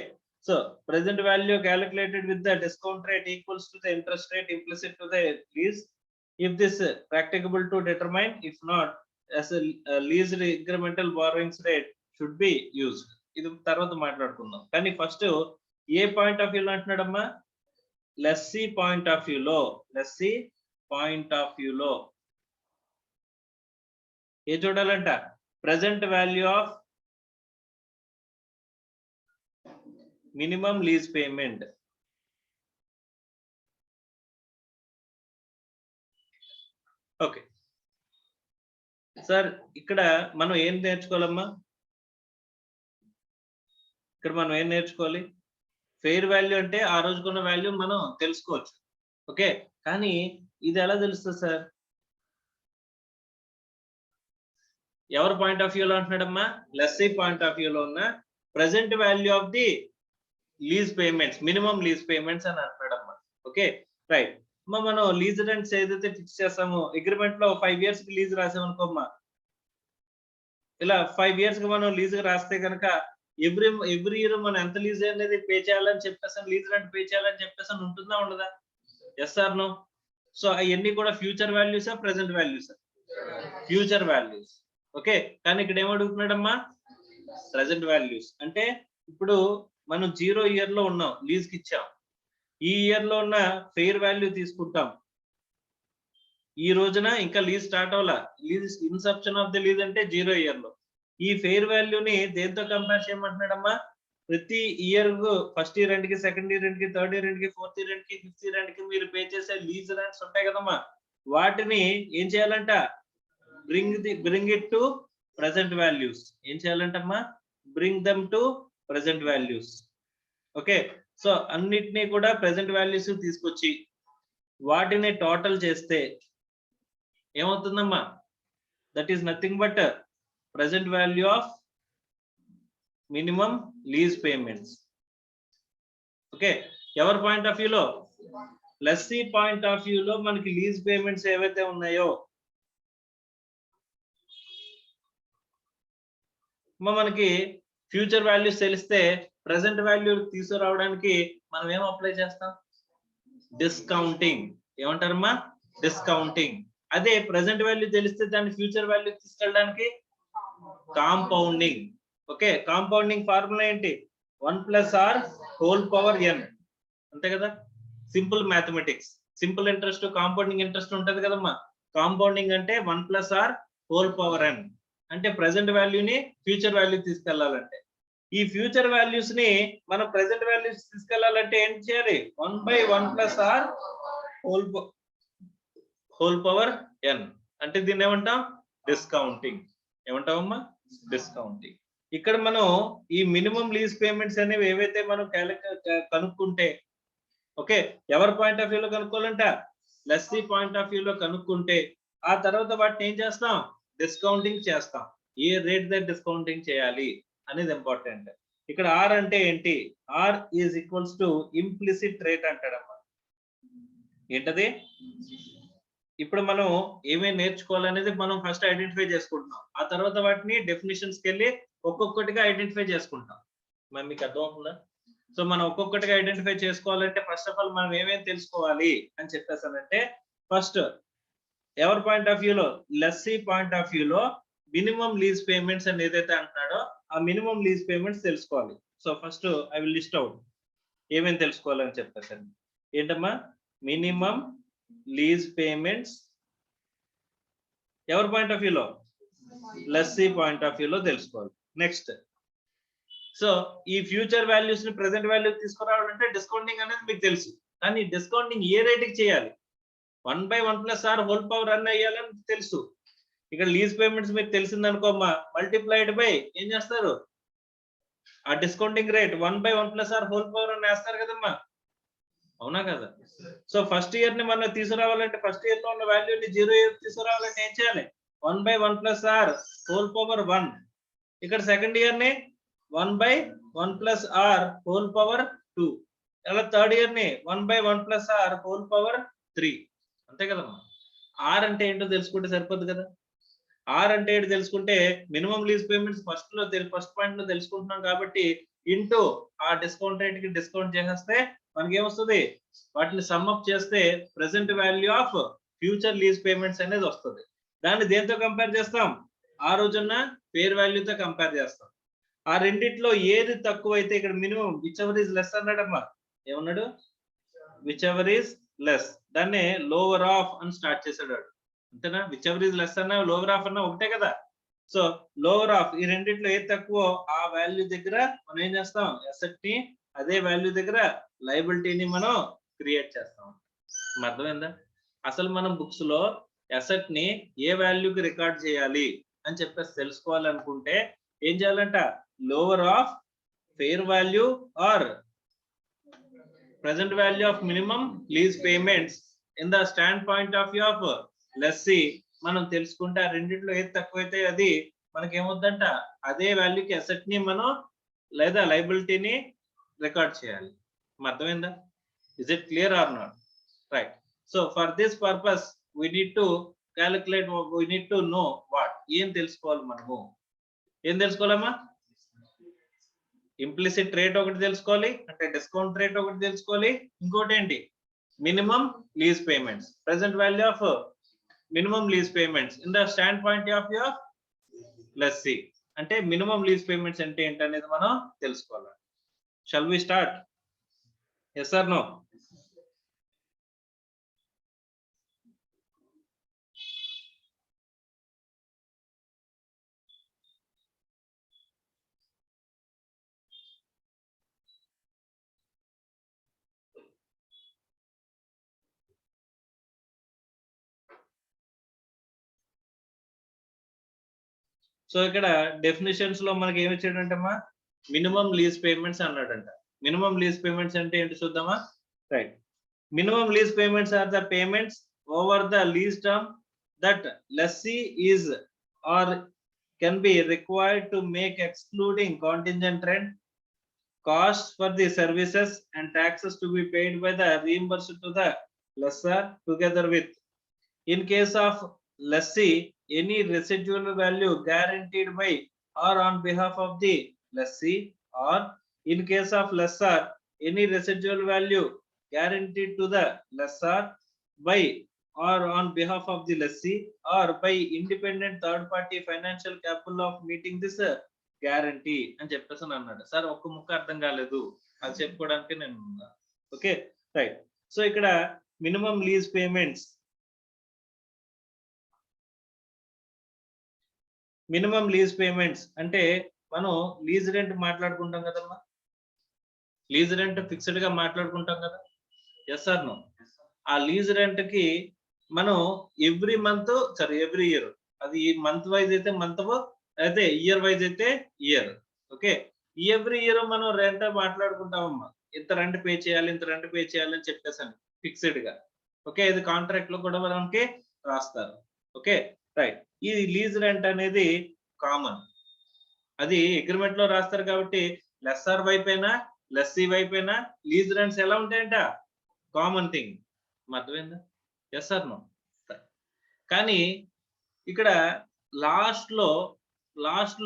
so present value calculated with the discount rate equals to the interest rate implicit to the lease, if this practicable to determine, if not as a lease incremental borrowings rate should be used. ఇది తర్వాత మాట్లాడుకుందాం. కానీ first ఏ point of view లో అంటున్నాడమ్మా, lessee point of view లో, lessee point of view లో ఏ చూడాలంట, present value of minimum lease payment. Okay sir, ఇక్కడ మనం ఏం నేర్చుకోవాలమ్మా, ఇక్కడ మనం ఏం నేర్చుకోవాలి, ఫెయిర్ వాల్యూ అంటే ఆ రోజుకున్న వాల్యూ మనం తెలుసుకోవచ్చు. ఓకే, కానీ ఇది ఎలా తెలుస్తుంది సార్? ఎవరి పాయింట్ ఆఫ్ వ్యూలో అంటున్నాడమ్మా? లెస్సీ పాయింట్ ఆఫ్ వ్యూలో ఉన్న present value of the lease payments, minimum lease payments అని అంటున్నాడమ్మా. Okay right. మనం లీజ్ రెంట్స్ ఏదైతే ఫిక్స్ చేస్తామో అగ్రిమెంట్ లో 5 years కి లీజ్ రాసామనుకోమ్మా, ఇలా 5 years కి మనం లీజ్ రాస్తే కనుక ఎవ్రీ ఇయర్ మనం ఎంత లీజ్ అనేది పే చేయాలని చెప్పేసి, లీజ్ రెంట్ పే చేయాలని చెప్పేసి ఉంటుందా ఉండదా? Yes or no? సో అవన్నీ కూడా ఫ్యూచర్ వాల్యూసా ప్రెసెంట్ వాల్యూసా? Future values. ఓకే, కానీ ఇక్కడ ఏమడుగుతున్నాడమ్మా? Present values. అంటే ఇప్పుడు మనం 0 year లో ఉన్నాం, లీజ్ కి ఇచ్చాం. ఈ ఇయర్ లో ఉన్న ఫెయిర్ వాల్యూ తీసుకుంటాం. ఈ రోజున ఇంకా లీజ్ స్టార్ట్ అవ్వాల, lease inception of the lease అంటే 0 year లో. ఈ ఫెయిర్ వాల్యూని దేంతో కంపేర్ చేయమంటున్నాడమ్మా? ప్రతి ఇయర్ ఫస్ట్ ఇయర్ రెంట్ కి, సెకండ్ ఇయర్ రెంట్ కి, థర్డ్ ఇయర్ రెంట్ కి, ఫోర్త్ ఇయర్ రెంట్ కి, ఫిఫ్త్ ఇయర్ రెంట్ కి మీరు పే చేసే లీజ్ రెంట్స్ ఉంటాయి కదమ్మా, వాటిని ఏం చేయాలంట? Bring it to present values. ఏం చేయాలంటమ్మా? Bring them to present values. Okay, so అన్నిటినీ కూడా ప్రెసెంట్ వాల్యూస్ తీసుకొచ్చి వాటిని టోటల్ చేస్తే ఏమవుతుందమ్మా? That is nothing but present value of minimum lease payments. Okay, ఎవరి పాయింట్ ఆఫ్ వ్యూలో? లెస్సీ పాయింట్ ఆఫ్ వ్యూలో మనకి లీజ్ పేమెంట్స్ ఏవైతే ఉన్నాయో మనకి ఫ్యూచర్ వాల్యూస్ తెలిస్తే ప్రెసెంట్ వాల్యూ తీసుకురావడానికి మనం ఏం అప్లై చేస్తాం? డిస్కౌంటింగ్. ఏమంటారమ్మా? డిస్కౌంటింగ్. అదే ప్రెసెంట్ వాల్యూ తెలిస్తే దాన్ని ఫ్యూచర్ వాల్యూ తీసుకెళ్ళడానికి కాంపౌండింగ్. ఓకే, కాంపౌండింగ్ ఫార్ములా ఏంటి? 1+r⁴n. అంతే కదా? Simple mathematics. Simple interest, compounding interest ఉంటది కదమ్మా. కాంపౌండింగ్ అంటే 1+r⁴n. అంటే ప్రెసెంట్ వాల్యూని ఫ్యూచర్ వాల్యూ తీసుకెళ్లాలంటే, ఈ ఫ్యూచర్ వాల్యూస్ ని మనం ప్రెసెంట్ వాల్యూస్ తీసుకెళ్లాలంటే ఏం చేయాలి? 1/1+r⁴n. అంటే దీన్ని ఏమంటాం? డిస్కౌంటింగ్. ఏమంటావమ్మా? డిస్కౌంటింగ్. ఇక్కడ మనం ఈ మినిమం లీజ్ పేమెంట్స్ అనేవి ఏవైతే మనం కనుక్కుంటే, ఓకే, ఎవరి పాయింట్ ఆఫ్ వ్యూలో కనుక్కోవాలంట? లెస్సీ పాయింట్ ఆఫ్ వ్యూలో కనుక్కుంటే ఆ తర్వాత వాటిని ఏం చేస్తాం? డిస్కౌంటింగ్ చేస్తాం. ఏ రేట్ దగ్గర డిస్కౌంటింగ్ చేయాలి అనేది ఇంపార్టెంట్. ఇక్కడ ఆర్ అంటే ఏంటి? R is equals to implicit rate అంటాడమ్మా. ఏంటది? ఇప్పుడు మనం ఏమేమి నేర్చుకోవాలనేది మనం ఫస్ట్ ఐడెంటిఫై చేసుకుంటున్నాం. ఆ తర్వాత వాటిని డెఫినిషన్స్కి వెళ్ళి ఒక్కొక్కటిగా ఐడెంటిఫై చేసుకుంటాం. మరి మీకు అర్థం అవుతుందా? సో మనం ఒక్కొక్కటిగా ఐడెంటిఫై చేసుకోవాలంటే ఫస్ట్ ఆఫ్ ఆల్ మనం ఏమేమి తెలుసుకోవాలి అని చెప్పేసానంటే, ఫస్ట్ ఎవరి పాయింట్ ఆఫ్ వ్యూలో? లెస్సీ పాయింట్ ఆఫ్ వ్యూలో మినిమం లీజ్ పేమెంట్స్ అని ఏదైతే అంటున్నాడో ఆ మినిమం లీజ్ పేమెంట్స్ తెలుసుకోవాలి. So first I will list out ఏమేమి తెలుసుకోవాలని చెప్పేసాను. ఏంటమ్మా? మినిమం లీజ్ పేమెంట్స్ ఎవరి పాయింట్ ఆఫ్ వ్యూలో? లెస్సీ పాయింట్ ఆఫ్ వ్యూలో తెలుసుకోవాలి. నెక్స్ట్, సో ఈ ఫ్యూచర్ వాల్యూస్ ని ప్రెసెంట్ వాల్యూ తీసుకురావాలంటే డిస్కౌంటింగ్ అనేది మీకు తెలుసు, కానీ డిస్కౌంటింగ్ ఏ రేట్కి చేయాలి? 1/1+r⁴n అయ్యాలని తెలుసు. ఇక్కడ లీజ్ పేమెంట్స్ మీకు తెలిసిందనుకోమ్మా, మల్టిప్లైడ్ బై ఏం చేస్తారు? ఆ డిస్కౌంటింగ్ రేట్ 1/1+r⁴n వేస్తారు కదమ్మా, అవునా కదా? సో ఫస్ట్ ఇయర్ ని మనం తీసుకురావాలంటే, ఫస్ట్ ఇయర్ లో ఉన్న వాల్యూని 0 year తీసుకురావాలంటే ఏం చేయాలి? 1/1+r⁴1. ఇక్కడ సెకండ్ ఇయర్ ని 1/1+r⁴2. అలా థర్డ్ ఇయర్ ని 1/1+r⁴3. అంతే కదమ్మా. ఆర్ అంటే ఏంటో తెలుసుకుంటే సరిపోద్ది కదా. ఆర్ అంటే ఏంటో తెలుసుకుంటే minimum lease payments first point లో తెలుసుకుంటున్నాం కాబట్టి ఇంటూ ఆ డిస్కౌంట్ రేట్ కి డిస్కౌంట్ చేసేస్తే మనకి ఏమొస్తుంది? వాటిని సమ్అప్ చేస్తే present value of future lease payments అనేది వస్తుంది. దాన్ని దేంతో కంపేర్ చేస్తాం? ఆ రోజున్న ఫేర్ వాల్యూతో కంపేర్ చేస్తాం. ఆ రెండిట్లో ఏది తక్కువ అయితే, ఇక్కడ minimum whichever is less అన్నాడమ్మా. ఏమన్నాడు? Whichever is less. దాన్ని లోవర్ ఆఫ్ అని స్టార్ట్ చేశాడు. అంతేనా? విచ్ ఎవర్ ఈజ్ లెస్ అన్నా లోవర్ ఆఫ్ అన్నా ఒకటే కదా. సో లోవర్ ఆఫ్ ఈ రెండిట్లో ఏది తక్కువ ఆ వాల్యూ దగ్గర మనం ఏం చేస్తాం? అసెట్ ని అదే వాల్యూ దగ్గర లయబిలిటీని మనం క్రియేట్ చేస్తాం. అర్థమైందా? అసలు మనం బుక్స్ లో అసెట్ ని ఏ వాల్యూకి రికార్డ్ చేయాలి అని చెప్పేసి తెలుసుకోవాలనుకుంటే ఏం చేయాలంట? Lower of fair value or present value of minimum lease payments in the standpoint of view of lessee మనం తెలుసుకుంటే ఆ రెండిట్లో ఏది తక్కువైతే అది మనకి ఏమవుద్దంట అదే వాల్యూకి అసెట్ ని మనం లేదా లయబిలిటీని రికార్డ్ చేయాలి. అర్థమైందా? Is it clear or not? Right. So for this purpose we need to calculate, we need to know what ఏం తెలుసుకోవాలి మనము. ఏం తెలుసుకోవాలమ్మా? ఇంప్లిసిట్ రేట్ ఒకటి తెలుసుకోవాలి, అంటే డిస్కౌంట్ రేట్ ఒకటి తెలుసుకోవాలి. ఇంకోటి ఏంటి? Minimum lease payments, present value of minimum lease payments in the stand point of your lessee. అంటే మినిమం లీజ్ పేమెంట్స్ అంటే ఏంటనేది మనం తెలుసుకోవాలి. Shall we start? Yes or no? So ఇక్కడ డెఫినేషన్స్ లో మనకి ఏమి ఇచ్చాడంటమ్మా? మినిమం లీజ్ పేమెంట్స్ అన్నాడంట. మినిమం లీజ్ పేమెంట్స్ అంటే ఏంటి చూద్దామా? Right. Minimum lease payments are the payments over the lease term that lessee is or can be required to make excluding contingent rent, costs for the services and taxes to be paid by the reimbursed to the lessor together with, in case of lessee, any residual value guaranteed by or on behalf of the lessee, or in case of lessor, any residual value guaranteed to the lessor by or on behalf of the lessee or by independent third party financial capable of meeting this guarantee అని చెప్పేసి అన్నాడు. Sir ఒక్క ముక్క అర్థం కాలేదు, అది చెప్పుకోవడానికి నేను ఉన్నా. Okay right. సో ఇక్కడ minimum lease payments, minimum lease payments అంటే మనం లీజ్ రెంట్ మాట్లాడుకుంటాం కదమ్మా. లీజ్ రెంట్ ఫిక్స్డ్ గా మాట్లాడుకుంటాం కదా. Yes or no? ఆ లీజ్ రెంట్ కి మనం every month, sorry every year, అది మంత్ వైజ్ అయితే మంత్, అయితే ఇయర్ వైజ్ అయితే ఇయర్. ఓకే, ఎవ్రీ ఇయర్ మనం రెంట్ మాట్లాడుకుంటామమ్మా. ఇంత రెంట్ పే చేయాలి, ఇంత రెంట్ పే చేయాలి అని చెప్పేసాను ఫిక్స్డ్ గా. ఓకే, ఇది కాంట్రాక్ట్ లో కూడా మనకి రాస్తారు. Okay right. ఈ లీజ్ రెంట్ అనేది కామన్, అది అగ్రిమెంట్ లో రాస్తారు కాబట్టి లెస్సర్ వైపైనా లెస్సీ వైపైనా లీజ్ రెంట్స్ ఎలా ఉంటాయంట? Common thing. అర్థమైందా? Yes or no? కానీ ఇక్కడ లాస్ట్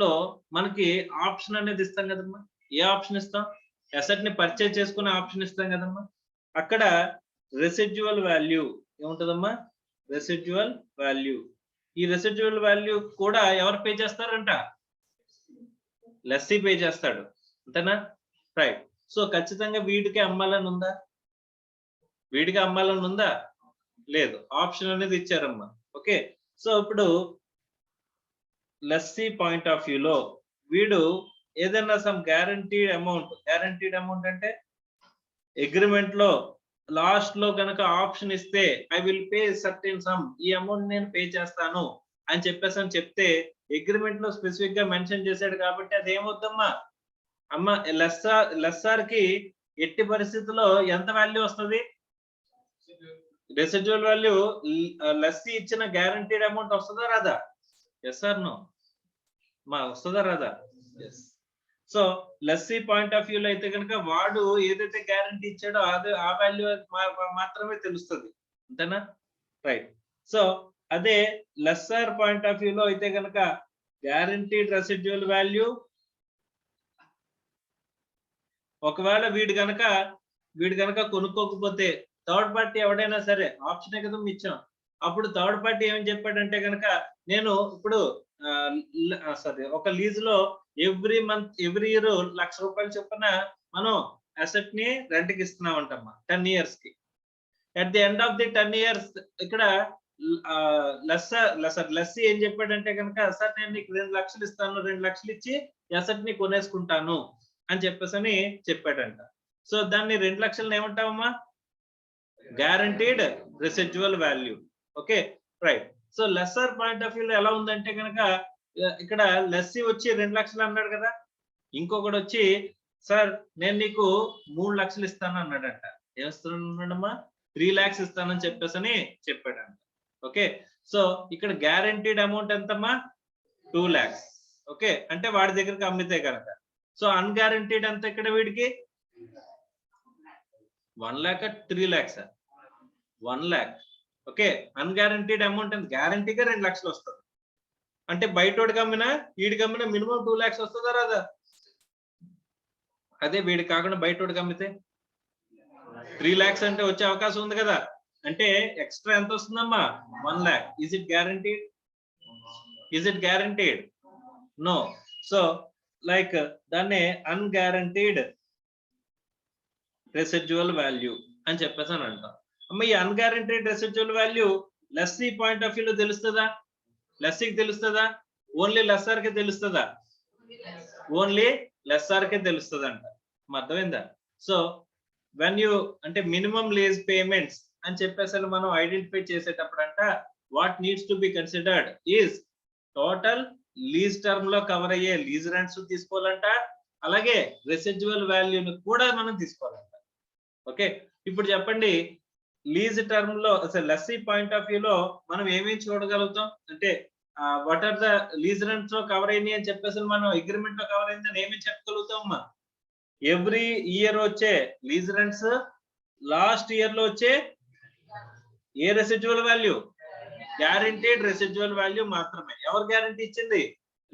లో మనకి ఆప్షన్ అనేది ఇస్తాం కదమ్మా. ఏ ఆప్షన్ ఇస్తాం? అసెట్ ని పర్చేజ్ చేసుకునే ఆప్షన్ ఇస్తాం కదమ్మా. అక్కడ రెసిడ్యువల్ వాల్యూ ఏముంటదమ్మా? Residual value. ఈ రెసిడ్యువల్ వాల్యూ కూడా ఎవరు పే చేస్తారంట? లెస్సీ పే చేస్తాడు, అంతేనా? రైట్. సో ఖచ్చితంగా వీడికి అమ్మాలని ఉందా? వీడికి అమ్మాలని ఉందా? లేదు, ఆప్షన్ అనేది ఇచ్చారమ్మా. ఓకే, సో ఇప్పుడు లెస్సీ పాయింట్ ఆఫ్ వ్యూలో వీడు ఏదైనా సమ్ గ్యారంటీడ్ అమౌంట్ అంటే అగ్రిమెంట్ లో లాస్ట్ లో కనుక ఆప్షన్ ఇస్తే I will pay certain some, ఈ అమౌంట్ నేను పే చేస్తాను అని చెప్పేసి అని చెప్తే అగ్రిమెంట్ లో స్పెసిఫిక్ గా మెన్షన్ చేశాడు కాబట్టి అది ఏమవుద్దమ్మా? అమ్మ లెస్సార్ కి ఎట్టి పరిస్థితుల్లో ఎంత వాల్యూ వస్తుంది? రెసిడ్యువల్ వాల్యూ లెస్సీ ఇచ్చిన గ్యారంటీడ్ అమౌంట్ వస్తుందా రాదా? Yes or no? మా వస్తుందా రాదా? Yes. So lessee point of వ్యూలో అయితే కనుక వాడు ఏదైతే గ్యారంటీ ఇచ్చాడో అదే ఆ వాల్యూ మాత్రమే తెలుస్తుంది, అంతేనా? రైట్. సో అదే లెస్సర్ పాయింట్ ఆఫ్ వ్యూలో అయితే కనుక గ్యారంటీడ్ రెసిడ్యువల్ వాల్యూ, ఒకవేళ వీడు గనక కొనుక్కోకపోతే థర్డ్ పార్టీ ఎవడైనా సరే, ఆప్షన్ కదా ఇచ్చాం, అప్పుడు థర్డ్ పార్టీ ఏమని చెప్పాడంటే కనుక నేను ఇప్పుడు ఒక లీజ్ లో ఎవ్రీ ఇయర్ ₹1,00,000 చొప్పున మనం అసెట్ ని రెంట్ కి ఇస్తున్నాం అంటమ్మా 10 years కి. At the end of the 10 years ఇక్కడ లెస్సీ ఏం చెప్పాడంటే కనుక సార్ నేను నీకు 2,00,000 ఇస్తాను, 2,00,000 ఇచ్చి అసెట్ ని కొనేసుకుంటాను అని చెప్పేసి చెప్పాడంట. సో దాన్ని 2,00,000 ఏమంటావమ్మా? Guaranteed residual value. Okay right. So lessor point of వ్యూలో ఎలా ఉందంటే కనుక ఇక్కడ లెస్సీ వచ్చి 2,00,000 అన్నాడు కదా, ఇంకొకటి వచ్చి సార్ నేను నీకు 3,00,000 ఇస్తాను అన్నాడంట. ఏమిస్తున్నాడమ్మా 3 lakhs ఇస్తానని చెప్పేసి చెప్పాడంట. ఓకే, సో ఇక్కడ గ్యారంటీడ్ అమౌంట్ ఎంతమ్మా 2 lakhs. ఓకే, అంటే వాడి దగ్గరికి అమ్మితే కనుక. సో అన్గ్యారంటీడ్ ఎంత ఇక్కడ వీడికి 1 lakh 3 lakhs 1 lakh. Okay, అన్గ్యారంటీడ్ amount ఎంత, గ్యారంటీగా 2 లక్షలు వస్తుంది. అంటే బయటోడికి అమ్మినా వీడికి అమ్మినా మినిమం 2 lakhs వస్తుందా రాదా? అదే వీడికి కాకుండా బయటోడికి అమ్మితే 3 lakhs అంటే వచ్చే అవకాశం ఉంది కదా. అంటే ఎక్స్ట్రా ఎంత వస్తుందమ్మా 1 lakh. Is it guaranteed? Is it guaranteed? No. So like దాన్నే అన్గ్యారంటీడ్ రెసిడ్యువల్ వాల్యూ అని చెప్పేసి అని అంటాం. అమ్మ ఈ unguaranteed residual value lessee point of వ్యూలో తెలుస్తుందా? లెస్సీకి తెలుస్తుందా? ఓన్లీ లెస్సర్కే తెలుస్తుందా? ఓన్లీ లెస్సర్కే తెలుస్తుంది అంట. అర్థమైందా? సో వెన్ యూ అంటే మినిమం లీజ్ పేమెంట్స్ అని చెప్పేసి మనం ఐడెంటిఫై చేసేటప్పుడు అంట what needs to be considered is total lease term లో కవర్ అయ్యే లీజ్ రెంట్స్ తీసుకోవాలంట, అలాగే రెసిడ్యువల్ వాల్యూని కూడా మనం తీసుకోవాలంట. ఓకే, ఇప్పుడు చెప్పండి లీజ్ టర్మ్ లో అసలు లెస్సీ పాయింట్ ఆఫ్ వ్యూలో మనం ఏమేమి చూడగలుగుతాం అంటే what are the lease rents లో కవర్ అయినాయి అని చెప్పేసి మనం అగ్రిమెంట్ లో కవర్ అయిందని ఏమేమి చెప్పగలుగుతాం అమ్మా? ఎవ్రీ ఇయర్ వచ్చే లీజ్ రెంట్స్, లాస్ట్ ఇయర్ లో వచ్చే ఏ residual value, guaranteed residual value మాత్రమే. ఎవరు గ్యారంటీ ఇచ్చింది?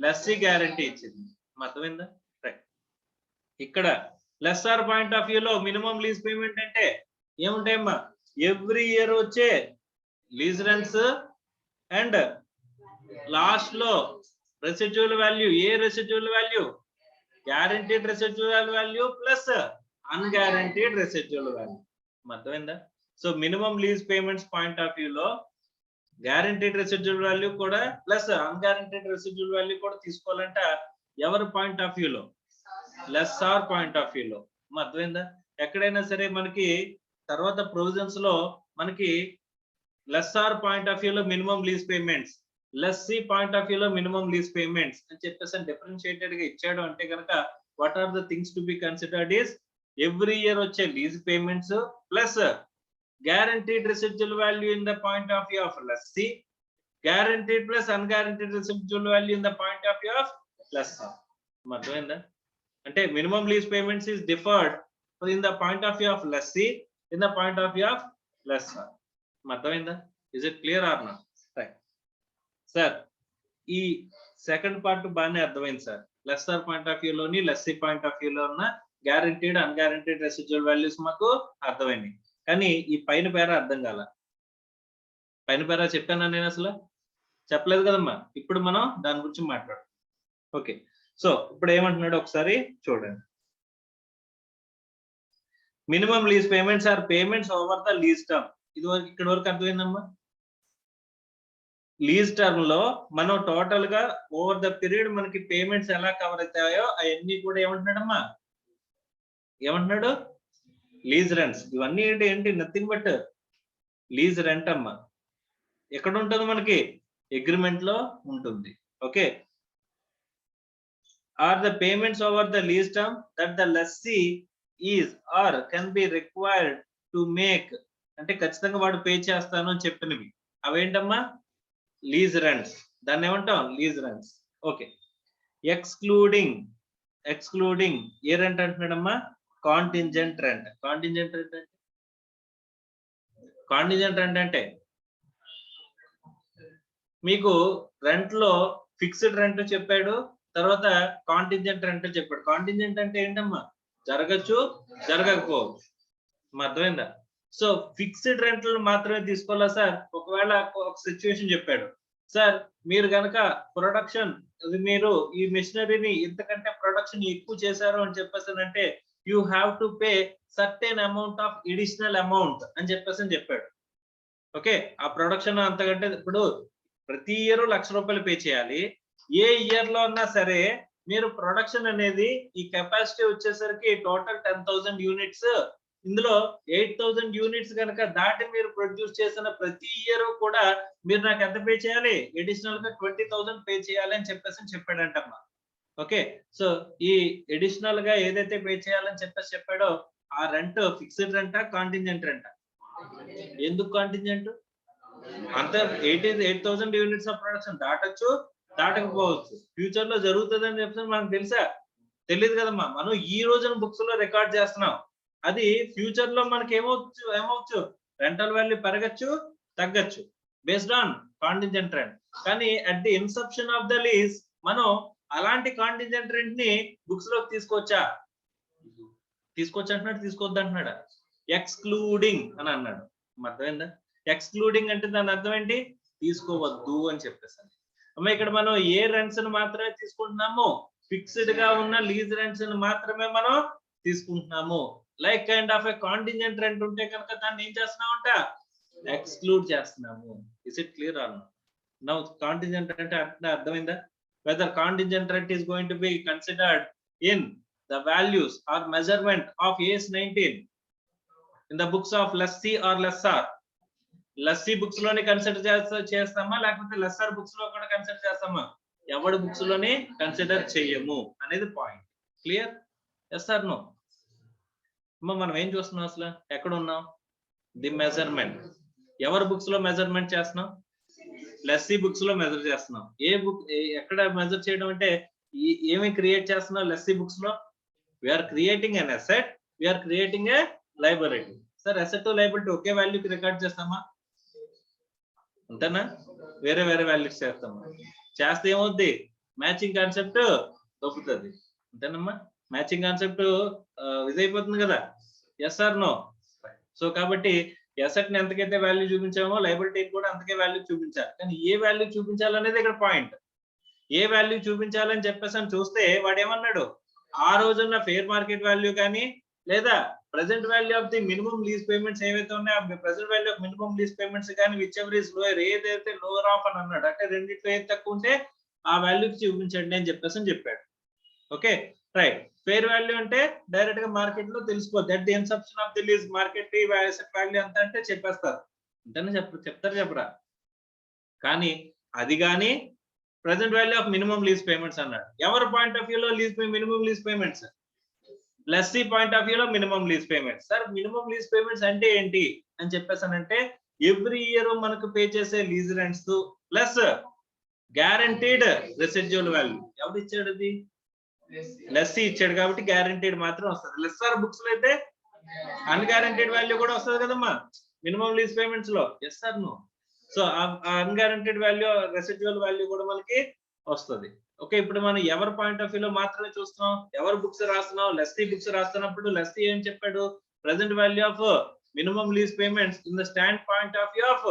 లెస్సీ గ్యారంటీ ఇచ్చింది. అర్థమైందా? రైట్. ఇక్కడ లెస్సర్ పాయింట్ ఆఫ్ వ్యూలో మినిమం లీజ్ పేమెంట్ అంటే ఏముంటాయమ్మా? ఎవ్రీ ఇయర్ వచ్చే లీజ్ రెంట్స్ అండ్ లాస్ట్ లో రెసిడ్యువల్ వాల్యూ. ఏ residual value? Guaranteed residual value plus unguaranteed residual value. అర్థమైందా? So minimum lease payments point of వ్యూలో గ్యారంటీడ్ రెసిడ్యువల్ వాల్యూ కూడా plus unguaranteed residual value కూడా తీసుకోవాలంట. ఎవరి పాయింట్ ఆఫ్ వ్యూలో? లెస్సార్ పాయింట్ ఆఫ్ వ్యూలో. అర్థమైందా? ఎక్కడైనా సరే మనకి తర్వాత ప్రొవిజన్స్ లో మనకి లెస్సార్ పాయింట్ ఆఫ్ వ్యూలో minimum lease payments, lessee point of వ్యూలో మినిమం లీజ్ పేమెంట్స్ అని చెప్పేసి డిఫరెన్షియేటెడ్ గా ఇచ్చాడు అంటే కనుక what are the things to be considered is every year వచ్చే lease payments plus guaranteed residual value in the point of view of lessee, guaranteed plus unguaranteed residual value in the point of view of lessor. అర్థమైందా? అంటే minimum lease payments is deferred in the point of view of lessee, in the point of view of lessor. అర్థమైందా? Is it clear or not? Right. Sir ఈ second part బాగానే అర్థమైంది sir. Lesser point of view లోని lessee point of view లో ఉన్న guaranteed అన్గ్యారంటీడ్ residual values మాకు అర్థమైంది. కానీ ఈ పైన పేర అర్థం కాల. పైన పేర చెప్పానా నేను? అసలు చెప్పలేదు కదమ్మా. ఇప్పుడు మనం దాని గురించి మాట్లాడు. ఓకే, సో ఇప్పుడు ఏమంటున్నాడు ఒకసారి చూడండి. Minimum lease payments are payments over the lease term. ఇది వరకు ఇక్కడ వరకు అర్థమైందమ్మా. లీజ్ టర్మ్ లో మనం టోటల్ గా ఓవర్ ద పీరియడ్ మనకి పేమెంట్స్ ఎలా కవర్ అవుతాయో అవన్నీ కూడా ఏమంటున్నాడమ్మా? ఏమంటున్నాడు? Lease rents. ఇవన్నీ ఏంటి? నథింగ్ బట్ లీజ్ రెంట్ అమ్మా. ఎక్కడ ఉంటుంది మనకి? అగ్రిమెంట్ లో ఉంటుంది. Okay, are the payments over the lease term that the lessee is or can be required to make. అంటే ఖచ్చితంగా వాడు పే చేస్తాను అని చెప్పినవి అవేంటమ్మా? Lease rents. దాన్ని ఏమంటాం? Lease rents. ఓకే, ఎక్స్క్లూడింగ్ ఏ రెంట్ అంటున్నాడమ్మా? Contingent rent. కాంటింజెంట్ రెంట్ అంటే మీకు రెంట్ లో ఫిక్స్డ్ రెంట్ చెప్పాడు, తర్వాత కాంటింజెంట్ రెంట్ చెప్పాడు. కాంటింజెంట్ అంటే ఏంటమ్మా? జరగచ్చు, జరగకపోవచ్చు. అర్థమైందా? సో ఫిక్స్డ్ రెంట్లు మాత్రమే తీసుకోవాలా సార్? ఒకవేళ ఒక సిచ్యువేషన్ చెప్పాడు, సార్ మీరు గనక ప్రొడక్షన్ మీరు ఈ మెషినరీని ఇంతకంటే ప్రొడక్షన్ ఎక్కువ చేశారు అని చెప్పేసానంటే you have to pay certain amount of additional amount అని చెప్పాడు. ఓకే, ఆ ప్రొడక్షన్ అంతకంటే ఇప్పుడు ప్రతి ఇయర్ 1,00,000 రూపాయలు పే చేయాలి. ఏ ఇయర్ లో ఉన్నా సరే మీరు ప్రొడక్షన్ అనేది ఈ కెపాసిటీ వచ్చేసరికి టోటల్ 10,000 యూనిట్స్, ఇందులో 8,000 యూనిట్స్ కనుక దాటి మీరు ప్రొడ్యూస్ చేసిన ప్రతి ఇయర్ కూడా మీరు నాకు ఎంత పే చేయాలి? అడిషనల్ గా 20,000 పే చేయాలి అని చెప్పాడంటమ్మా. ఓకే, సో ఈ అడిషనల్ గా ఏదైతే పే చేయాలని చెప్పాడో ఆ రెంట్ ఫిక్స్డ్ రెంటా కాంటింజెంట్ రెంటా? ఎందుకు కాంటింజెంట్? అంత 8,000 యూనిట్స్ ఆఫ్ ప్రొడక్షన్ దాటొచ్చు, దాటకపోవచ్చు. ఫ్యూచర్ లో జరుగుతుందని చెప్పి మనకు తెలుసా? తెలియదు కదమ్మా. మనం ఈ రోజున బుక్స్ లో రికార్డ్ చేస్తున్నాం. అది ఫ్యూచర్ లో మనకి ఏమవచ్చు రెంటల్ వాల్యూ పెరగచ్చు, తగ్గచ్చు బేస్డ్ ఆన్ కాంటింజెంట్ రెంట్. కానీ at the inception of the lease మనం అలాంటి కాంటింజెంట్ రెంట్ ని బుక్స్ లోకి తీసుకోవచ్చా? తీసుకోవచ్చు అంటున్నాడు, తీసుకోవద్దు అంటున్నాడా? ఎక్స్క్లూడింగ్ అని అన్నాడు. అర్థమైందా? ఎక్స్క్లూడింగ్ అంటే దాని అర్థం ఏంటి? తీసుకోవద్దు అని చెప్పేసాను. అమ్మ ఇక్కడ మనం ఏ రెంట్స్ మాత్రమే తీసుకుంటున్నాము, ఫిక్స్డ్ గా ఉన్న లీజ్ రెంట్స్ మాత్రమే మనం తీసుకుంటున్నాము. Like kind of a contingent rent ఉంటే కనుక దాన్ని ఏం చేస్తున్నామంట? ఎక్స్క్లూడ్ చేస్తున్నాము. Is it clear or not? Now contingent అంటే అర్థమైందా? whether contingent rent is going to be considered in the values or measurement of AS 19 in the books of lessee or lessor. Lassi books లోనే consider చేస్తామా లేకపోతే lesser books లో కూడా consider చేస్తామా? ఎవరి books లోనే కన్సిడర్ చేయము అనేది point. Clear? Yes or no? మనం ఏం చూస్తున్నాం అసలు? ఎక్కడ ఉన్నాం? The measurement. ఎవరి బుక్స్ లో మెజర్మెంట్ చేస్తున్నాం? లెస్సీ బుక్స్ లో మెజర్ చేస్తున్నాం. ఏ బుక్ ఎక్కడ మెజర్ చేయడం అంటే ఏమి క్రియేట్ చేస్తున్నాం లెస్సీ బుక్స్ లో? We are creating an asset, we are creating a liability. Sir asset liability ఒకే వాల్యూకి రికార్డ్ చేస్తామా? అంతేనా? వేరే వేరే వాల్యూస్ చేస్తామా? చేస్తే ఏమవుద్ది? మ్యాచింగ్ కాన్సెప్ట్ దొరుకుతుంది. అంతేనమ్మా? మ్యాచింగ్ కాన్సెప్ట్ ఇదైపోతుంది కదా. Yes or no? సో కాబట్టి అసెట్ ని ఎంతకైతే వాల్యూ చూపించామో లైబిలిటీ కూడా అంతకే వాల్యూ చూపించాలి. కానీ ఏ వాల్యూ చూపించాలనేది ఇక్కడ పాయింట్. ఏ వాల్యూ చూపించాలని చెప్పేసి అని చూస్తే వాడు ఏమన్నాడు? ఆ రోజున్న ఫెయిర్ మార్కెట్ వాల్యూ కానీ లేదా present value of the minimum lease payments ఏవైతే ఉన్నాయో present value of minimum lease payments కానీ విచ్ ఎవర్ ఇస్ లోయర్, ఏదైతే లోవర్ ఆఫ్ అని అన్నాడు అంటే రెండింటిలో ఏది తక్కువ ఉంటే ఆ వాల్యూకి చూపించండి అని చెప్పేసి అని చెప్పాడు. Okay right. ఫెయిర్ వాల్యూ అంటే డైరెక్ట్ గా మార్కెట్ లో తెలిసిపోద్ది. At the inception of the lease market asset value ఎంత అంటే చెప్పేస్తారు. అంటేనే చెప్తారు చెప్పరా? కానీ అది కానీ present value of minimum lease payments అన్నాడు. ఎవరి పాయింట్ ఆఫ్ వ్యూలో minimum lease payments? Lessee point of వ్యూలో minimum lease payments. Sir minimum lease payments అంటే ఏంటి అని చెప్పేసానంటే ఎవ్రీ ఇయర్ మనకు పే చేసే lease rents plus guaranteed residual value. ఎవరు ఇచ్చాడు? అది లెస్సీ ఇచ్చాడు కాబట్టి గ్యారంటీడ్ మాత్రం వస్తుంది. లెస్సర్ బుక్స్ లో అయితే అన్గ్యారంటీడ్ వాల్యూ కూడా వస్తుంది కదమ్మా మినిమం లీజ్ పేమెంట్స్ లో. Yes sir no? So unguaranteed value residual value కూడా మనకి వస్తుంది. ఓకే ఇప్పుడు మనం ఎవరి పాయింట్ ఆఫ్ వ్యూలో మాత్రమే చూస్తున్నాం, ఎవరు బుక్స్ రాస్తున్నాం? లెస్సీ బుక్స్ రాస్తున్నప్పుడు లెస్సీ ఏం చెప్పాడు? Present value of minimum lease payments in the stand point of view of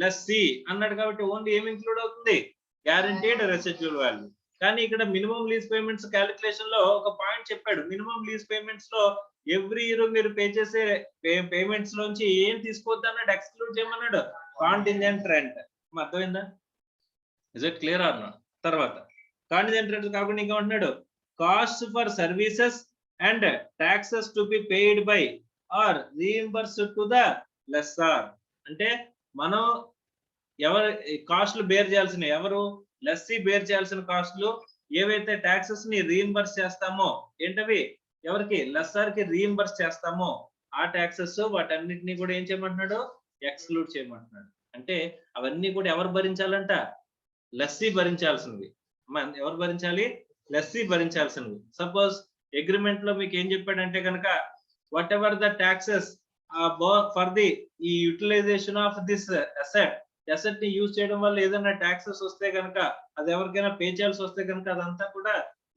lessee అన్నాడు కాబట్టి ఓన్లీ ఏం ఇంక్లూడ్ అవుతుంది? Guaranteed residual value. కానీ ఇక్కడ మినిమం లీజ్ పేమెంట్స్ క్యాలిక్యులేషన్ లో ఒక పాయింట్ చెప్పాడు. మినిమం లీజ్ పేమెంట్స్ లో ఎవ్రీ ఇయర్ మీరు పే చేసే పేమెంట్స్ లోంచి ఏం తీసుకోవద్దు అన్నాడు? ఎక్స్క్లూడ్ చేయమన్నాడు కాంటింజెంట్ రెంట్. అర్థమైందా? Is it clear or not? తర్వాత కాంటింజెంట్ రెంట్ కాకుండా ఇంకా ఉంటున్నాడు cost for services and taxes to be paid by or reimbursed to the lessor. అంటే మనం ఎవరు కాస్ట్లు బేర్ చేయాల్సిన ఎవరు? లెస్సీ బేర్ చేయాల్సిన కాస్ట్లు ఏవైతే ట్యాక్సెస్ ని రీయింబర్స్ చేస్తామో ఏంటవి? ఎవరికి? లెస్సర్ కి రీయింబర్స్ చేస్తామో ఆ ట్యాక్సెస్ వాటన్నిటిని కూడా ఏం చేయమంటున్నాడు? ఎక్స్క్లూడ్ చేయమంటున్నాడు. అంటే అవన్నీ కూడా ఎవరు భరించాలంట? లెస్సీ భరించాల్సింది. ఎవరు భరించాలి? లెస్సీ భరించాల్సింది. సపోజ్ అగ్రిమెంట్ లో మీకు ఏం చెప్పాడంటే కనుక what ever the taxes for the ఈ యూటిలైజేషన్ ఆఫ్ దిస్ అసెట్ ని యూజ్ చేయడం వల్ల ఏదైనా ట్యాక్సెస్ వస్తే కనుక అది ఎవరికైనా పే చేయాల్సి వస్తే కనుక అదంతా కూడా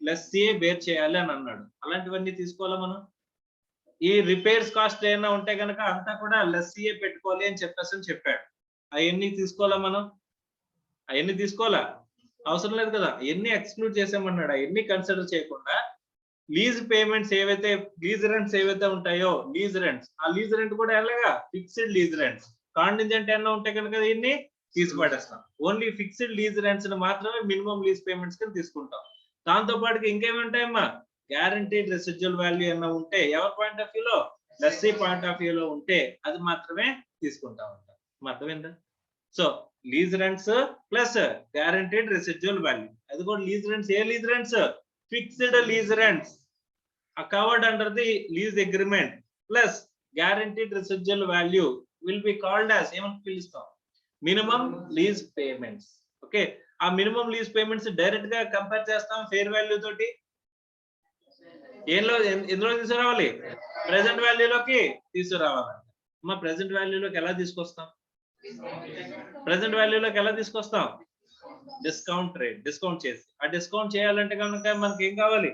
లెస్సీ బేర్ చేయాలి అని అన్నాడు. అలాంటివన్నీ తీసుకోవాలా మనం? ఈ రిపేర్స్ కాస్ట్ ఏమైనా ఉంటే కనుక అంతా కూడా లెస్సీ పెట్టుకోవాలి అని చెప్పాడు. అవన్నీ తీసుకోవాలా మనం? అవన్నీ తీసుకోవాలా? అవసరం లేదు కదా. అవన్నీ ఎక్స్క్లూడ్ చేసామన్నాడు. అవన్నీ కన్సిడర్ చేయకుండా లీజ్ పేమెంట్స్ ఏవైతే లీజ్ రెంట్స్ ఏవైతే ఉంటాయో లీజ్ రెంట్స్, ఆ లీజ్ రెంట్ కూడా ఎలాగా? Fixed lease rents. కాంటింజెంట్ ఏమైనా ఉంటే కనుక దీన్ని తీసి పడేస్తాం. ఓన్లీ ఫిక్స్డ్ లీజ్ రెంట్స్ మాత్రమే మినిమం లీజ్ పేమెంట్స్ కింద తీసుకుంటాం. దాంతో పాటుగా ఇంకేమి ఉంటాయమ్మా? గ్యారంటీడ్ రెసిడ్యువల్ వాల్యూ ఏమైనా ఉంటే ఎవరి పాయింట్ ఆఫ్ వ్యూలో? లెస్సీ పాయింట్ ఆఫ్ వ్యూలో ఉంటే అది మాత్రమే తీసుకుంటా ఉంటాం. అర్థమైందా? So lease rents plus guaranteed residual value. అది కూడా lease rents. A lease rents? Fixed lease rents covered under the lease agreement plus guaranteed residual value will be called as ఏమని పిలుస్తాం, మినిమం లీజ్ పేమెంట్స్. ఓకే, ఆ minimum lease payments direct గా compare చేస్తాం fair value తోటి. ఎందులో తీసుకురావాలి, present వాల్యూలోకి తీసుకురావాలి. మా ప్రెసెంట్ వాల్యూలోకి ఎలా తీసుకొస్తాం, ప్రెసెంట్ వాల్యూలోకి ఎలా తీసుకొస్తాం, డిస్కౌంట్ రేట్, డిస్కౌంట్ చేసి. ఆ డిస్కౌంట్ చేయాలంటే కనుక మనకి ఏం కావాలి,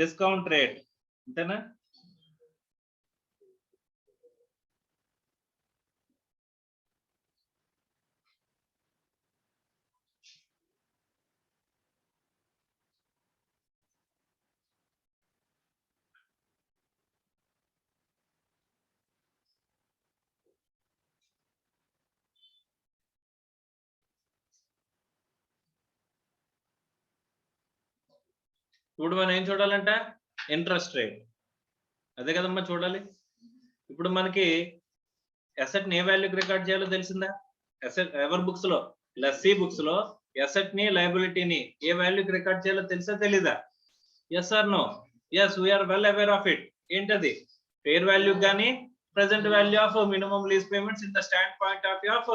డిస్కౌంట్ రేట్, అంతేనా. ఇప్పుడు మనం ఏం చూడాలంట, ఇంట్రెస్ట్ రేట్, అదే కదమ్మా చూడాలి. ఇప్పుడు మనకి అసెట్ ని ఏ వాల్యూకి రికార్డ్ చేయాలో తెలిసిందా, అసెట్ ఎవరి బుక్స్ లో, లెస్సీ బుక్స్ లో అసెట్ ని లయబిలిటీని ఏ వాల్యూకి రికార్డ్ చేయాలో తెలుసా తెలీదా, yes or no, yes we are well aware of it. ఏంటది, ఫెయిర్ వాల్యూ గానీ present value of minimum lease payments in the stand point of view of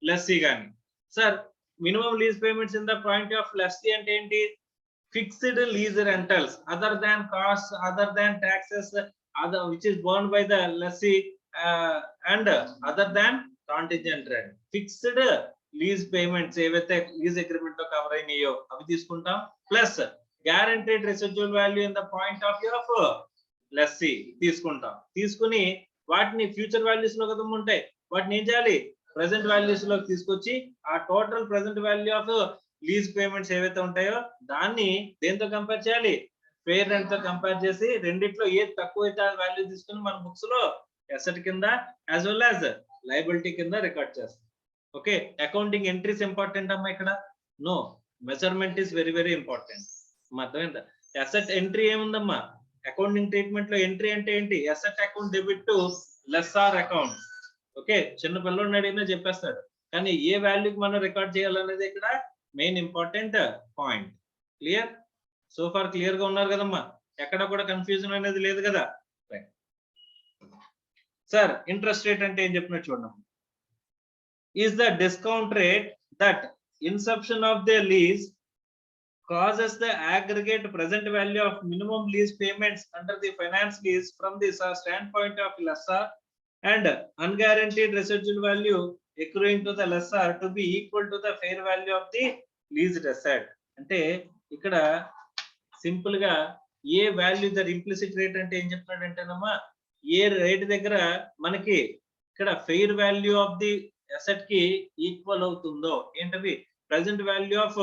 lessee గానీ. Sir minimum lease payments in the point of lessee అంటే ఏంటి, fixed lease rentals other than costs, other than taxes, other which is borne by the lessee, and other than contingent rent. Fixed lease payments ఏవైతే lease agreement లో cover అయినాయో అవి తీసుకుంటాం, plus guaranteed residual value in the point of view of lessee తీసుకుంటాం. తీసుకుని వాటిని future values లో కదా ఉంటాయి, వాటిని ఏం చేయాలి, ప్రెసెంట్ వాల్యూస్ లోకి తీసుకొచ్చి ఆ total present value of lease payments ఏవైతే ఉంటాయో దాన్ని దేంతో కంపేర్ చేయాలి, ఫెయిర్ రెంట్ తో కంపేర్ చేసి రెండిట్లో ఏది తక్కువ అయితే ఆ వాల్యూ తీసుకుని మన బుక్స్ లో అసెట్ కింద యాజ్ వెల్ యాజ్ లయబిలిటీ కింద రికార్డ్ చేస్తాం. ఓకే, అకౌంటింగ్ ఎంట్రీస్ ఇంపార్టెంట్ అమ్మా ఇక్కడ, no measurement is very very important. అర్థమైందా, అసెట్ ఎంట్రీ ఏముందమ్మా, అకౌంటింగ్ ట్రీట్మెంట్ లో ఎంట్రీ అంటే ఏంటి, asset account debit to lessor account. Okay, చిన్న పిల్లల్ని అడిగినా చెప్పేస్తాడు, కానీ ఏ వాల్యూకి మనం రికార్డ్ చేయాలనేది ఇక్కడ main important point. Clear, so far clear గా ఉన్నారు కదమ్మా, ఎక్కడ కూడా కన్ఫ్యూజన్ అనేది లేదు కదా. సార్ ఇంట్రెస్ట్ రేట్ అంటే ఏం చెప్పినట్టు చూడండి, is the discount rate that Inception of the lease causes the aggregate present value of minimum lease payments under the finance lease from the standpoint of lessor and unguaranteed residual value accruing to the lessor to be equal to the fair value of the leased asset. అంటే ఇక్కడ simple గా ఏ value the implicit rate అంటే ఏం చెప్తున్నాడంటేనమ్మా, ఏ rate దగ్గర మనకి ఇక్కడ fair value of the asset కి equal అవుతుందో, ఏంటవి present value of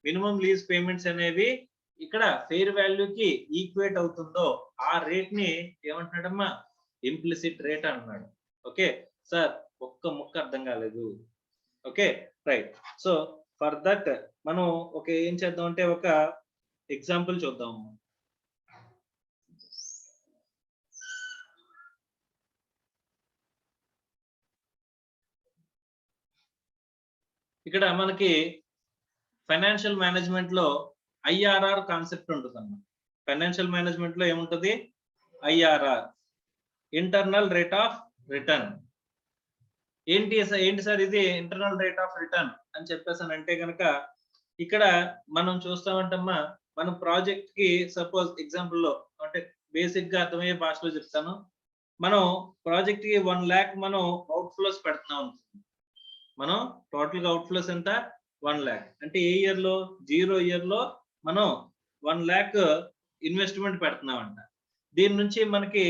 minimum lease payments అనేవి ఇక్కడ ఫెయిర్ వాల్యూకి ఈక్వేట్ అవుతుందో ఆ రేట్ ని ఏమంటున్నాడమ్మా, ఇంప్లిసిట్ రేట్ అన్నాడు. ఓకే సార్, ఒక్క ముక్క అర్థం కాలేదు. Okay right, so for that మనం ఏం చేద్దాం అంటే ఒక ఎగ్జాంపుల్ చూద్దాం. ఇక్కడ మనకి ఫైనాన్షియల్ మేనేజ్మెంట్ లో ఐఆర్ఆర్ కాన్సెప్ట్ ఉంటుంది అన్నమాట. ఫైనాన్షియల్ మేనేజ్మెంట్ లో ఏముంటది, IRR, internal rate of return. ఏంటి సార్ ఇది ఇంటర్నల్ రేట్ ఆఫ్ రిటర్న్ అని చెప్పేసి అంటే కనుక ఇక్కడ మనం చూస్తామంటమ్మా, మనం ప్రాజెక్ట్ కి సపోజ్ ఎగ్జాంపుల్ లో అంటే బేసిక్ గా అర్థమయ్యే భాషలో చెప్తాను, మనం ప్రాజెక్ట్ కి 1 lakh మనం అవుట్ ఫ్లోస్ పెడుతున్నాం. మనం టోటల్ గా అవుట్ ఫ్లోస్ ఎంత, 1 lakh. అంటే ఏ ఇయర్ లో, 0 ఇయర్ లో మనం 1 lakh ఇన్వెస్ట్మెంట్ పెడుతున్నామంట. దీని నుంచి మనకి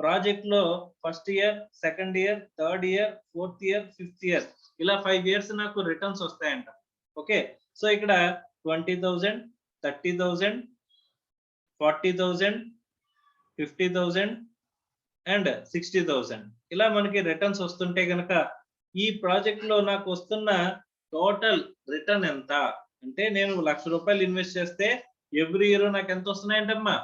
ప్రాజెక్ట్ లో first year, second year, third year, fourth year, fifth year ఇలా 5 years నాకు రిటర్న్స్ వస్తాయంట. ఓకే, సో ఇక్కడ 20,000, 30,000, 40,000, 50,000 అండ్ 60,000 ఇలా మనకి రిటర్న్స్ వస్తుంటే గనక ఈ ప్రాజెక్ట్ లో నాకు వస్తున్న టోటల్ రిటర్న్ ఎంత అంటే, నేను ₹1,00,000 ఇన్వెస్ట్ చేస్తే ఎవ్రీ ఇయర్ నాకు ఎంత వస్తున్నాయంటమ్మా,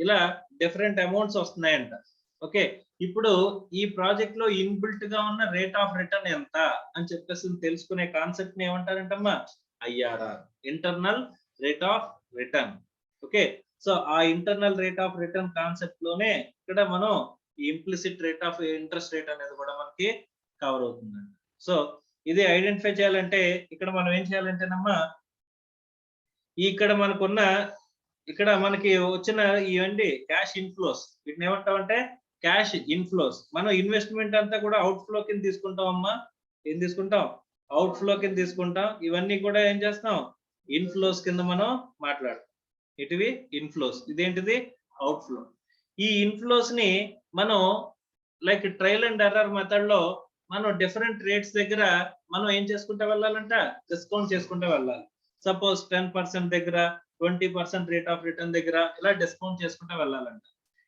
ఇలా డిఫరెంట్ అమౌంట్స్ వస్తున్నాయంట. ఓకే, ఇప్పుడు ఈ ప్రాజెక్ట్ లో ఇన్బిల్ట్ గా ఉన్న రేట్ ఆఫ్ రిటర్న్ ఎంత అని చెప్పేసి తెలుసుకునే కాన్సెప్ట్ ని ఏమంటారంటమ్మా, IRR, internal rate of return. Okay, so ఆ internal rate of return concept లోనే ఇక్కడ మనం ఈ implicit rate of interest rate అనేది కూడా మనకి కవర్ అవుతుందండి. సో ఇది ఐడెంటిఫై చేయాలంటే ఇక్కడ మనం ఏం చేయాలంటేనమ్మా, ఇక్కడ మనకున్న ఇక్కడ మనకి వచ్చిన ఇవన్నీ క్యాష్ ఇన్ఫ్లోస్, వీటిని ఏమంటామంటే క్యాష్ ఇన్ఫ్లోస్. మనం ఇన్వెస్ట్మెంట్ అంతా కూడా అవుట్ ఫ్లో కింద తీసుకుంటాం అమ్మా. ఏం తీసుకుంటాం? అవుట్ ఫ్లో కింద తీసుకుంటాం. ఇవన్నీ కూడా ఏం చేస్తాం? ఇన్ఫ్లోస్ కింద మనం మాట్లాడతాం. ఇటువి ఇన్ఫ్లోస్, ఇదేంటిది అవుట్ ఫ్లో. ఈ ఇన్ఫ్లోస్ ని మనం like trial and error method లో మనం డిఫరెంట్ రేట్స్ దగ్గర మనం ఏం చేసుకుంటూ వెళ్ళాలంట? డిస్కౌంట్ చేసుకుంటూ వెళ్ళాలి. సపోజ్ 10% దగ్గర, 20% రేట్ ఆఫ్ రిటర్న్ దగ్గర ఇలా డిస్కౌంట్ చేసుకుంటూ వెళ్ళాలంట.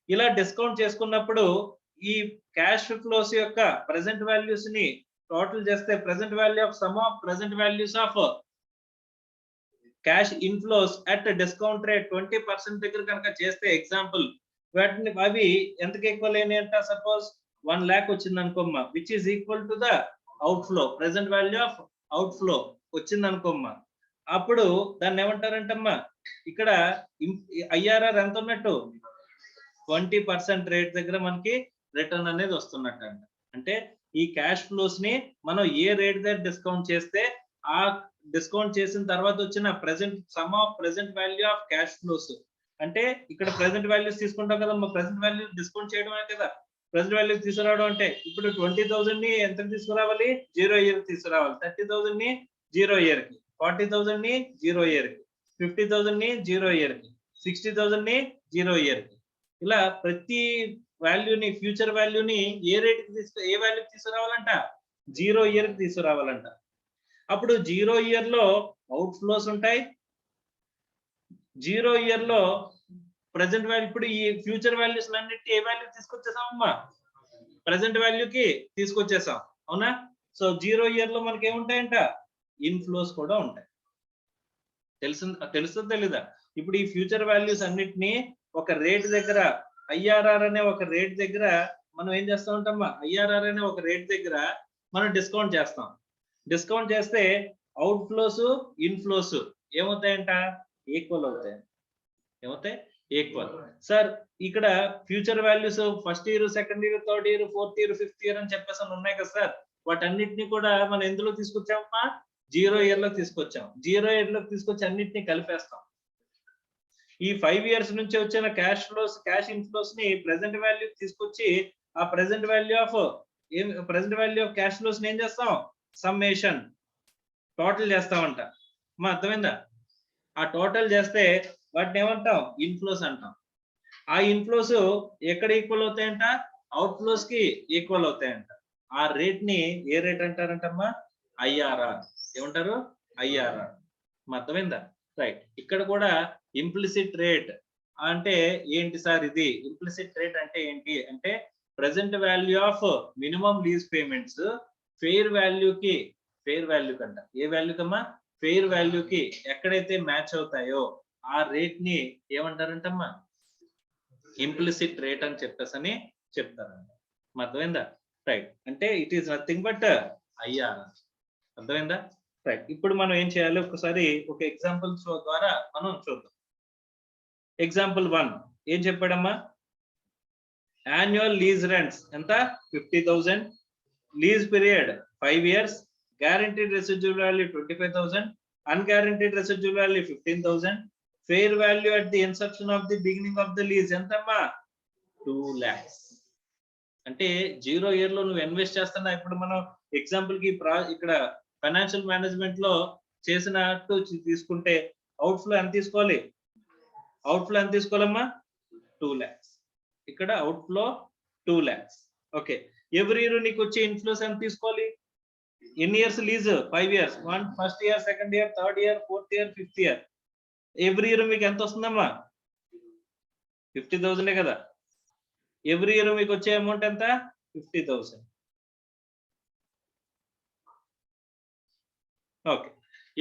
ఇలా డిస్కౌంట్ చేసుకున్నప్పుడు ఈ క్యాష్ ఫ్లోస్ యొక్క ప్రెసెంట్ వాల్యూస్ ని టోటల్ చేస్తే present value of some of present values of cash inflows at discount rate 20% దగ్గర కనుక చేస్తే ఎగ్జాంపుల్ వాటిని అవి ఎంతకి ఈక్వల్ అయినాయి అంట? సపోజ్ 1 lakh వచ్చింది అనుకోమ్మా, which is equal to the outflow, present value of outflow వచ్చింది అనుకోమ్మా. అప్పుడు దాన్ని ఏమంటారంటమ్మా, ఇక్కడ ఐఆర్ఆర్ ఎంత ఉన్నట్టు? 20% రేట్ దగ్గర మనకి రిటర్న్ అనేది వస్తున్నట్టు అంట. అంటే ఈ క్యాష్ ఫ్లోస్ ని మనం ఏ రేట్ దగ్గర డిస్కౌంట్ చేస్తే ఆ డిస్కౌంట్ చేసిన తర్వాత వచ్చిన present some of present value of cash flows, అంటే ఇక్కడ ప్రెసెంట్ వాల్యూస్ తీసుకుంటాం కదమ్మా, ప్రెసెంట్ వాల్యూ డిస్కౌంట్ చేయడం అనే కదా ప్రెసెంట్ వాల్యూ తీసుకురావడం అంటే. ఇప్పుడు 20,000 ని ఎంత తీసుకురావాలి? 0 ఇయర్ తీసుకురావాలి. 30,000 ని 0 ఇయర్ కి, 40,000 ని 0 ఇయర్ కి, 50,000 ని 0 ఇయర్ కి, 60,000 ని 0 ఇయర్ కి, ఇలా ప్రతి వాల్యూని ఫ్యూచర్ వాల్యూని ఏ రేట్ ఏ వాల్యూ తీసుకురావాలంట? 0 ఇయర్ కి తీసుకురావాలంట. అప్పుడు 0 ఇయర్ లో అవుట్ ఫ్లోస్ ఉంటాయి, 0 ఇయర్ లో ప్రెసెంట్ వాల్యూ. ఇప్పుడు ఈ ఫ్యూచర్ వాల్యూస్ అన్నిటి ఏ వాల్యూ తీసుకొచ్చేసామమ్మా? ప్రెసెంట్ వాల్యూకి తీసుకొచ్చేసాం, అవునా? సో 0 ఇయర్ లో మనకి ఏముంటాయంట? ఇన్ఫ్లోస్ కూడా ఉంటాయి. తెలుస్తుందా తెలీదా? ఇప్పుడు ఈ ఫ్యూచర్ వాల్యూస్ అన్నిటిని ఒక రేట్ దగ్గర, ఐఆర్ఆర్ అనే ఒక రేట్ దగ్గర మనం ఏం చేస్తా ఉంటామా? ఐఆర్ఆర్ అనే ఒక రేట్ దగ్గర మనం డిస్కౌంట్ చేస్తాం. డిస్కౌంట్ చేస్తే అవుట్ ఫ్లోస్ ఇన్ఫ్లోస్ ఏమవుతాయంట? ఈక్వల్ అవుతాయి. ఏమవుతాయి? ఈక్వల్. సార్ ఇక్కడ future values first year, second year, third year, fourth year, fifth year అని చెప్పేసి ఉన్నాయి కదా సార్. వాటన్నిటిని కూడా మనం ఎందులో తీసుకొచ్చామమ్మా? 0 ఇయర్ లో తీసుకొచ్చాం. 0 ఇయర్ లో తీసుకొచ్చి అన్నిటిని కలిపేస్తాం. ఈ 5 ఇయర్స్ నుంచి వచ్చిన క్యాష్ ఫ్లోస్, క్యాష్ ఇన్ఫ్లోస్ ని ప్రెసెంట్ వాల్యూ తీసుకొచ్చి ఆ present value of cash flows ని ఏం చేస్తాం? సమ్మేషన్, టోటల్ చేస్తామంట. మా అర్థమైందా? ఆ టోటల్ చేస్తే వాటిని ఏమంటాం? ఇన్ఫ్లోస్ అంటాం. ఆ ఇన్ఫ్లోస్ ఎక్కడ ఈక్వల్ అవుతాయంట? అవుట్ ఫ్లోస్ కి ఈక్వల్ అవుతాయంట. ఆ రేట్ ని ఏ రేట్ అంటారంటమ్మా? ఐఆర్ఆర్. ఏమంటారు? ఐఆర్ఆర్. మా అర్థమైందా? రైట్. ఇక్కడ కూడా ఇంప్లిసిట్ రేట్ అంటే ఏంటి సార్? ఇది ఇంప్లిసిట్ రేట్ అంటే ఏంటి అంటే present value of minimum lease payments fair వాల్యూకి, ఫెయిర్ వాల్యూ కంట, ఏ వాల్యూ కమ్మా? ఫెయిర్ వాల్యూకి ఎక్కడైతే మ్యాచ్ అవుతాయో ఆ రేట్ ని ఏమంటారంటమ్మా? ఇంప్లిసిట్ రేట్ అని చెప్పేసి చెప్తారంట. అర్థమైందా? రైట్. అంటే it is nothing but IRR. అర్థమైందా? రైట్. ఇప్పుడు మనం ఏం చేయాలి? ఒకసారి ఒక ఎగ్జాంపుల్స్ ద్వారా మనం చూద్దాం. ఎగ్జాంపుల్ 1 ఏం చెప్పాడమ్మా? యాన్యువల్ లీజ్ రెంట్స్ ఎంత? 50,000. Lease period 5 years. Guaranteed residual value 25,000. Unguaranteed residual value 15,000. Fair value at the inception of the beginning of the lease ఎంతమ్మా? 2 lakhs. అంటే 0 ఇయర్ లో నువ్వు ఇన్వెస్ట్ చేస్తున్నా. ఇప్పుడు మనం ఎగ్జాంపుల్ కి ఇక్కడ ఫైనాన్షియల్ మేనేజ్మెంట్ లో చేసినట్టు తీసుకుంటే అవుట్ ఫ్లో ఎంత తీసుకోవాలి? అవుట్ ఫ్లో ఎంత తీసుకోవాలమ్మా? 2 lakhs. ఇక్కడ out flow 2 lakhs. Okay. Every year నీకు వచ్చే ఇన్ఫ్లోస్ ఎంత తీసుకోవాలి? ఎన్ని years lease? 5 years. First year, second year, third year, fourth year, fifth year. Every year మీకు ఎంత వస్తుందమ్మా? 50,000 కదా. ఎవ్రీ ఇయర్ మీకు వచ్చే అమౌంట్ ఎంత? 50,000. ఓకే.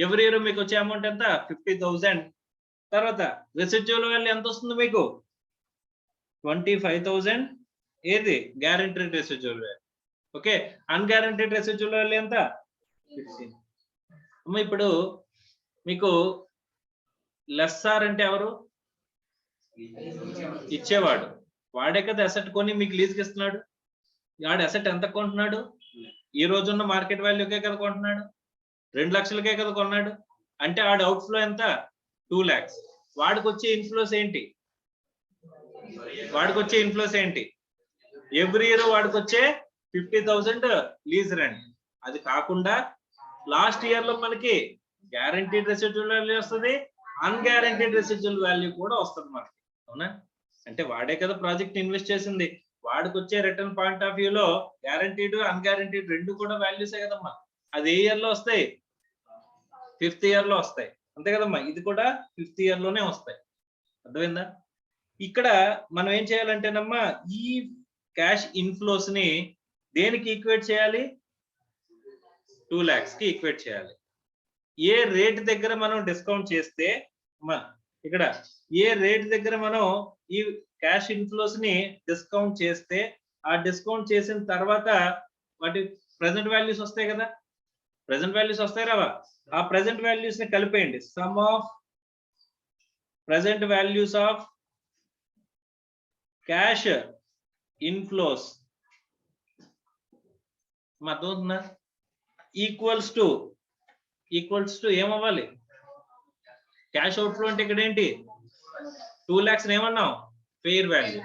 ఎవ్రీ ఇయర్ మీకు వచ్చే అమౌంట్ ఎంత? 50,000. తర్వాత రెసిడ్యూల్ వాల్యూ ఎంత వస్తుంది మీకు? 25,000. ఏది? Guaranteed residual value. Okay. Unguaranteed residual value ఎంత? 15. అమ్మ ఇప్పుడు మీకు లెస్సార్ అంటే ఎవరు? ఇచ్చేవాడు. వాడే కదా అసెట్ కొని మీకు లీజ్కి ఇస్తున్నాడు. వాడు అసెట్ ఎంత కొంటున్నాడు? ఈ రోజున్న మార్కెట్ వాల్యూకే కదా కొంటున్నాడు. 2 లక్షలకే కదా కొన్నాడు. అంటే ఆడు అవుట్ఫ్లో ఎంత? 2 lakhs. వాడికి వచ్చే ఇన్ఫ్లోస్ ఏంటి? ఎవ్రీ ఇయర్ వాడికి వచ్చే 50,000 లీజ్ రెంట్. అది కాకుండా లాస్ట్ ఇయర్ లో మనకి గ్యారంటీడ్ రెసిడ్యువల్ వాల్యూ వస్తుంది, అన్గ్యారంటీడ్ రెసిడ్యువల్ వాల్యూ కూడా వస్తుంది మనకి. అవునా? అంటే వాడే కదా ప్రాజెక్ట్ ఇన్వెస్ట్ చేసింది. వాడికి వచ్చే రిటర్న్ పాయింట్ ఆఫ్ వ్యూలో గ్యారంటీడ్ అన్గ్యారంటీడ్ రెండు కూడా వాల్యూసే కదమ్మా. అది ఏ ఇయర్ లో వస్తాయి? 5th ఇయర్ లో వస్తాయి. అంతే కదమ్మా. ఇది కూడా 5th ఇయర్ లోనే వస్తాయి. అర్థమైందా? ఇక్కడ మనం ఏం చేయాలంటేనమ్మా, ఈ క్యాష్ ఇన్ఫ్లోస్ ని దేనికి ఈక్వేట్ చేయాలి? 2 lakhs కి ఈక్వేట్ చేయాలి. ఏ రేట్ దగ్గర మనం డిస్కౌంట్ చేస్తే, ఇక్కడ ఏ రేట్ దగ్గర మనం ఈ క్యాష్ ఇన్ఫ్లోస్ ని డిస్కౌంట్ చేస్తే, ఆ డిస్కౌంట్ చేసిన తర్వాత వాటి ప్రెసెంట్ వాల్యూస్ వస్తాయి కదా. ప్రెసెంట్ వాల్యూస్ వస్తాయి రావా? ఆ ప్రెసెంట్ వాల్యూస్ ని కలిపేయండి. Sum of present values of cash inflows అర్థమవుతుందా? ఈక్వల్స్ టు ఏమవ్వాలి? క్యాష్ అవుట్ఫ్లో అంటే ఇక్కడ ఏంటి? 2 lakhs ఏమన్నాం? Fair value.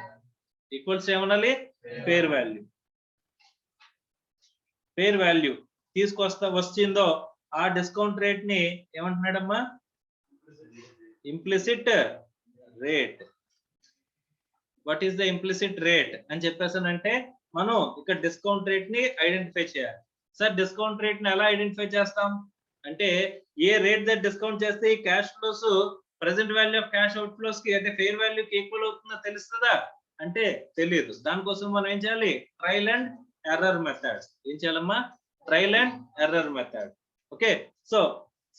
ఈక్వల్స్ ఏమనాలి? ఫెయిర్ వాల్యూ వచ్చిందో ఆ డిస్కౌంట్ రేట్ ని ఏమంటున్నాడమ్మా? Implicit rate. What is the implicit rate అని చెప్పేసానంటే మనం ఇక్కడ డిస్కౌంట్ రేట్ ని ఐడెంటిఫై చేయాలి. సార్ డిస్కౌంట్ రేట్ ని ఎలా ఐడెంటిఫై చేస్తాం అంటే, ఏ రేట్ దగ్గర డిస్కౌంట్ చేస్తే ఈ cash flows present value of cash out flows కి అంటే ఫెయిర్ వాల్యూకి ఈక్వల్ అవుతుందో తెలుస్తుందా అంటే తెలియదు. దానికోసం మనం ఏం చేయాలి? Trial and error method. ఏం చేయాలమ్మా? Trial and error method. Okay. So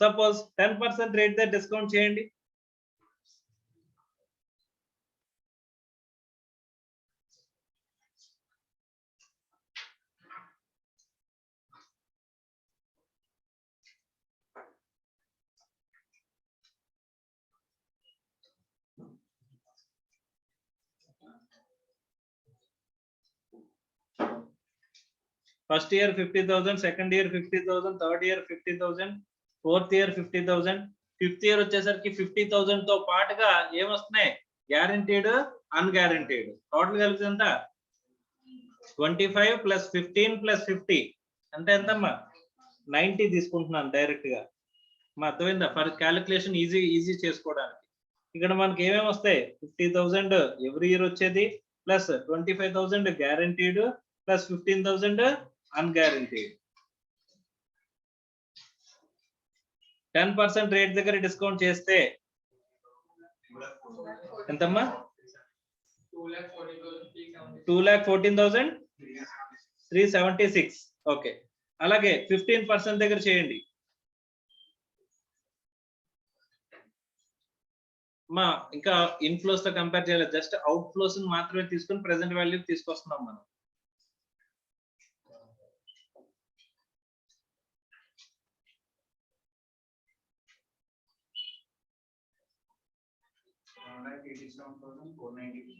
suppose 10% rate దగ్గర డిస్కౌంట్ చేయండి. First year 50,000, second year 50,000, third year 50,000, fourth year 50,000, 5th year వచ్చేసరికి 50,000 తో పాటుగా ఏమొస్తున్నాయి? గ్యారంటీడ్, అన్గ్యారంటీడ్. టోటల్ కలిపి ఎంత? 25 + 15 + 50 అంటే ఎంతమ్మా? 90 తీసుకుంటున్నాను డైరెక్ట్ గా. అర్థమైందా? ఫర్ క్యాలిక్యులేషన్ ఈజీ చేసుకోవడానికి. ఇక్కడ మనకి ఏమేమి వస్తాయి? 50,000 ఎవ్రీ ఇయర్ వచ్చేది, ప్లస్ 25,000 గ్యారంటీడ్, ప్లస్ 15,000 అన్గ్యారంటీడ్. 10% రేట్ దగ్గర డిస్కౌంట్ చేస్తే ఎంతమ్మా? 2,14,376. ఓకే. అలాగే 15% దగ్గర చేయండి. ఇంకా ఇన్ఫ్లోస్ తో కంపేర్ చేయలేదు, జస్ట్ అవుట్ ఫ్లోస్ మాత్రమే తీసుకుని ప్రెసెంట్ వాల్యూ తీసుకొస్తున్నాం మనం.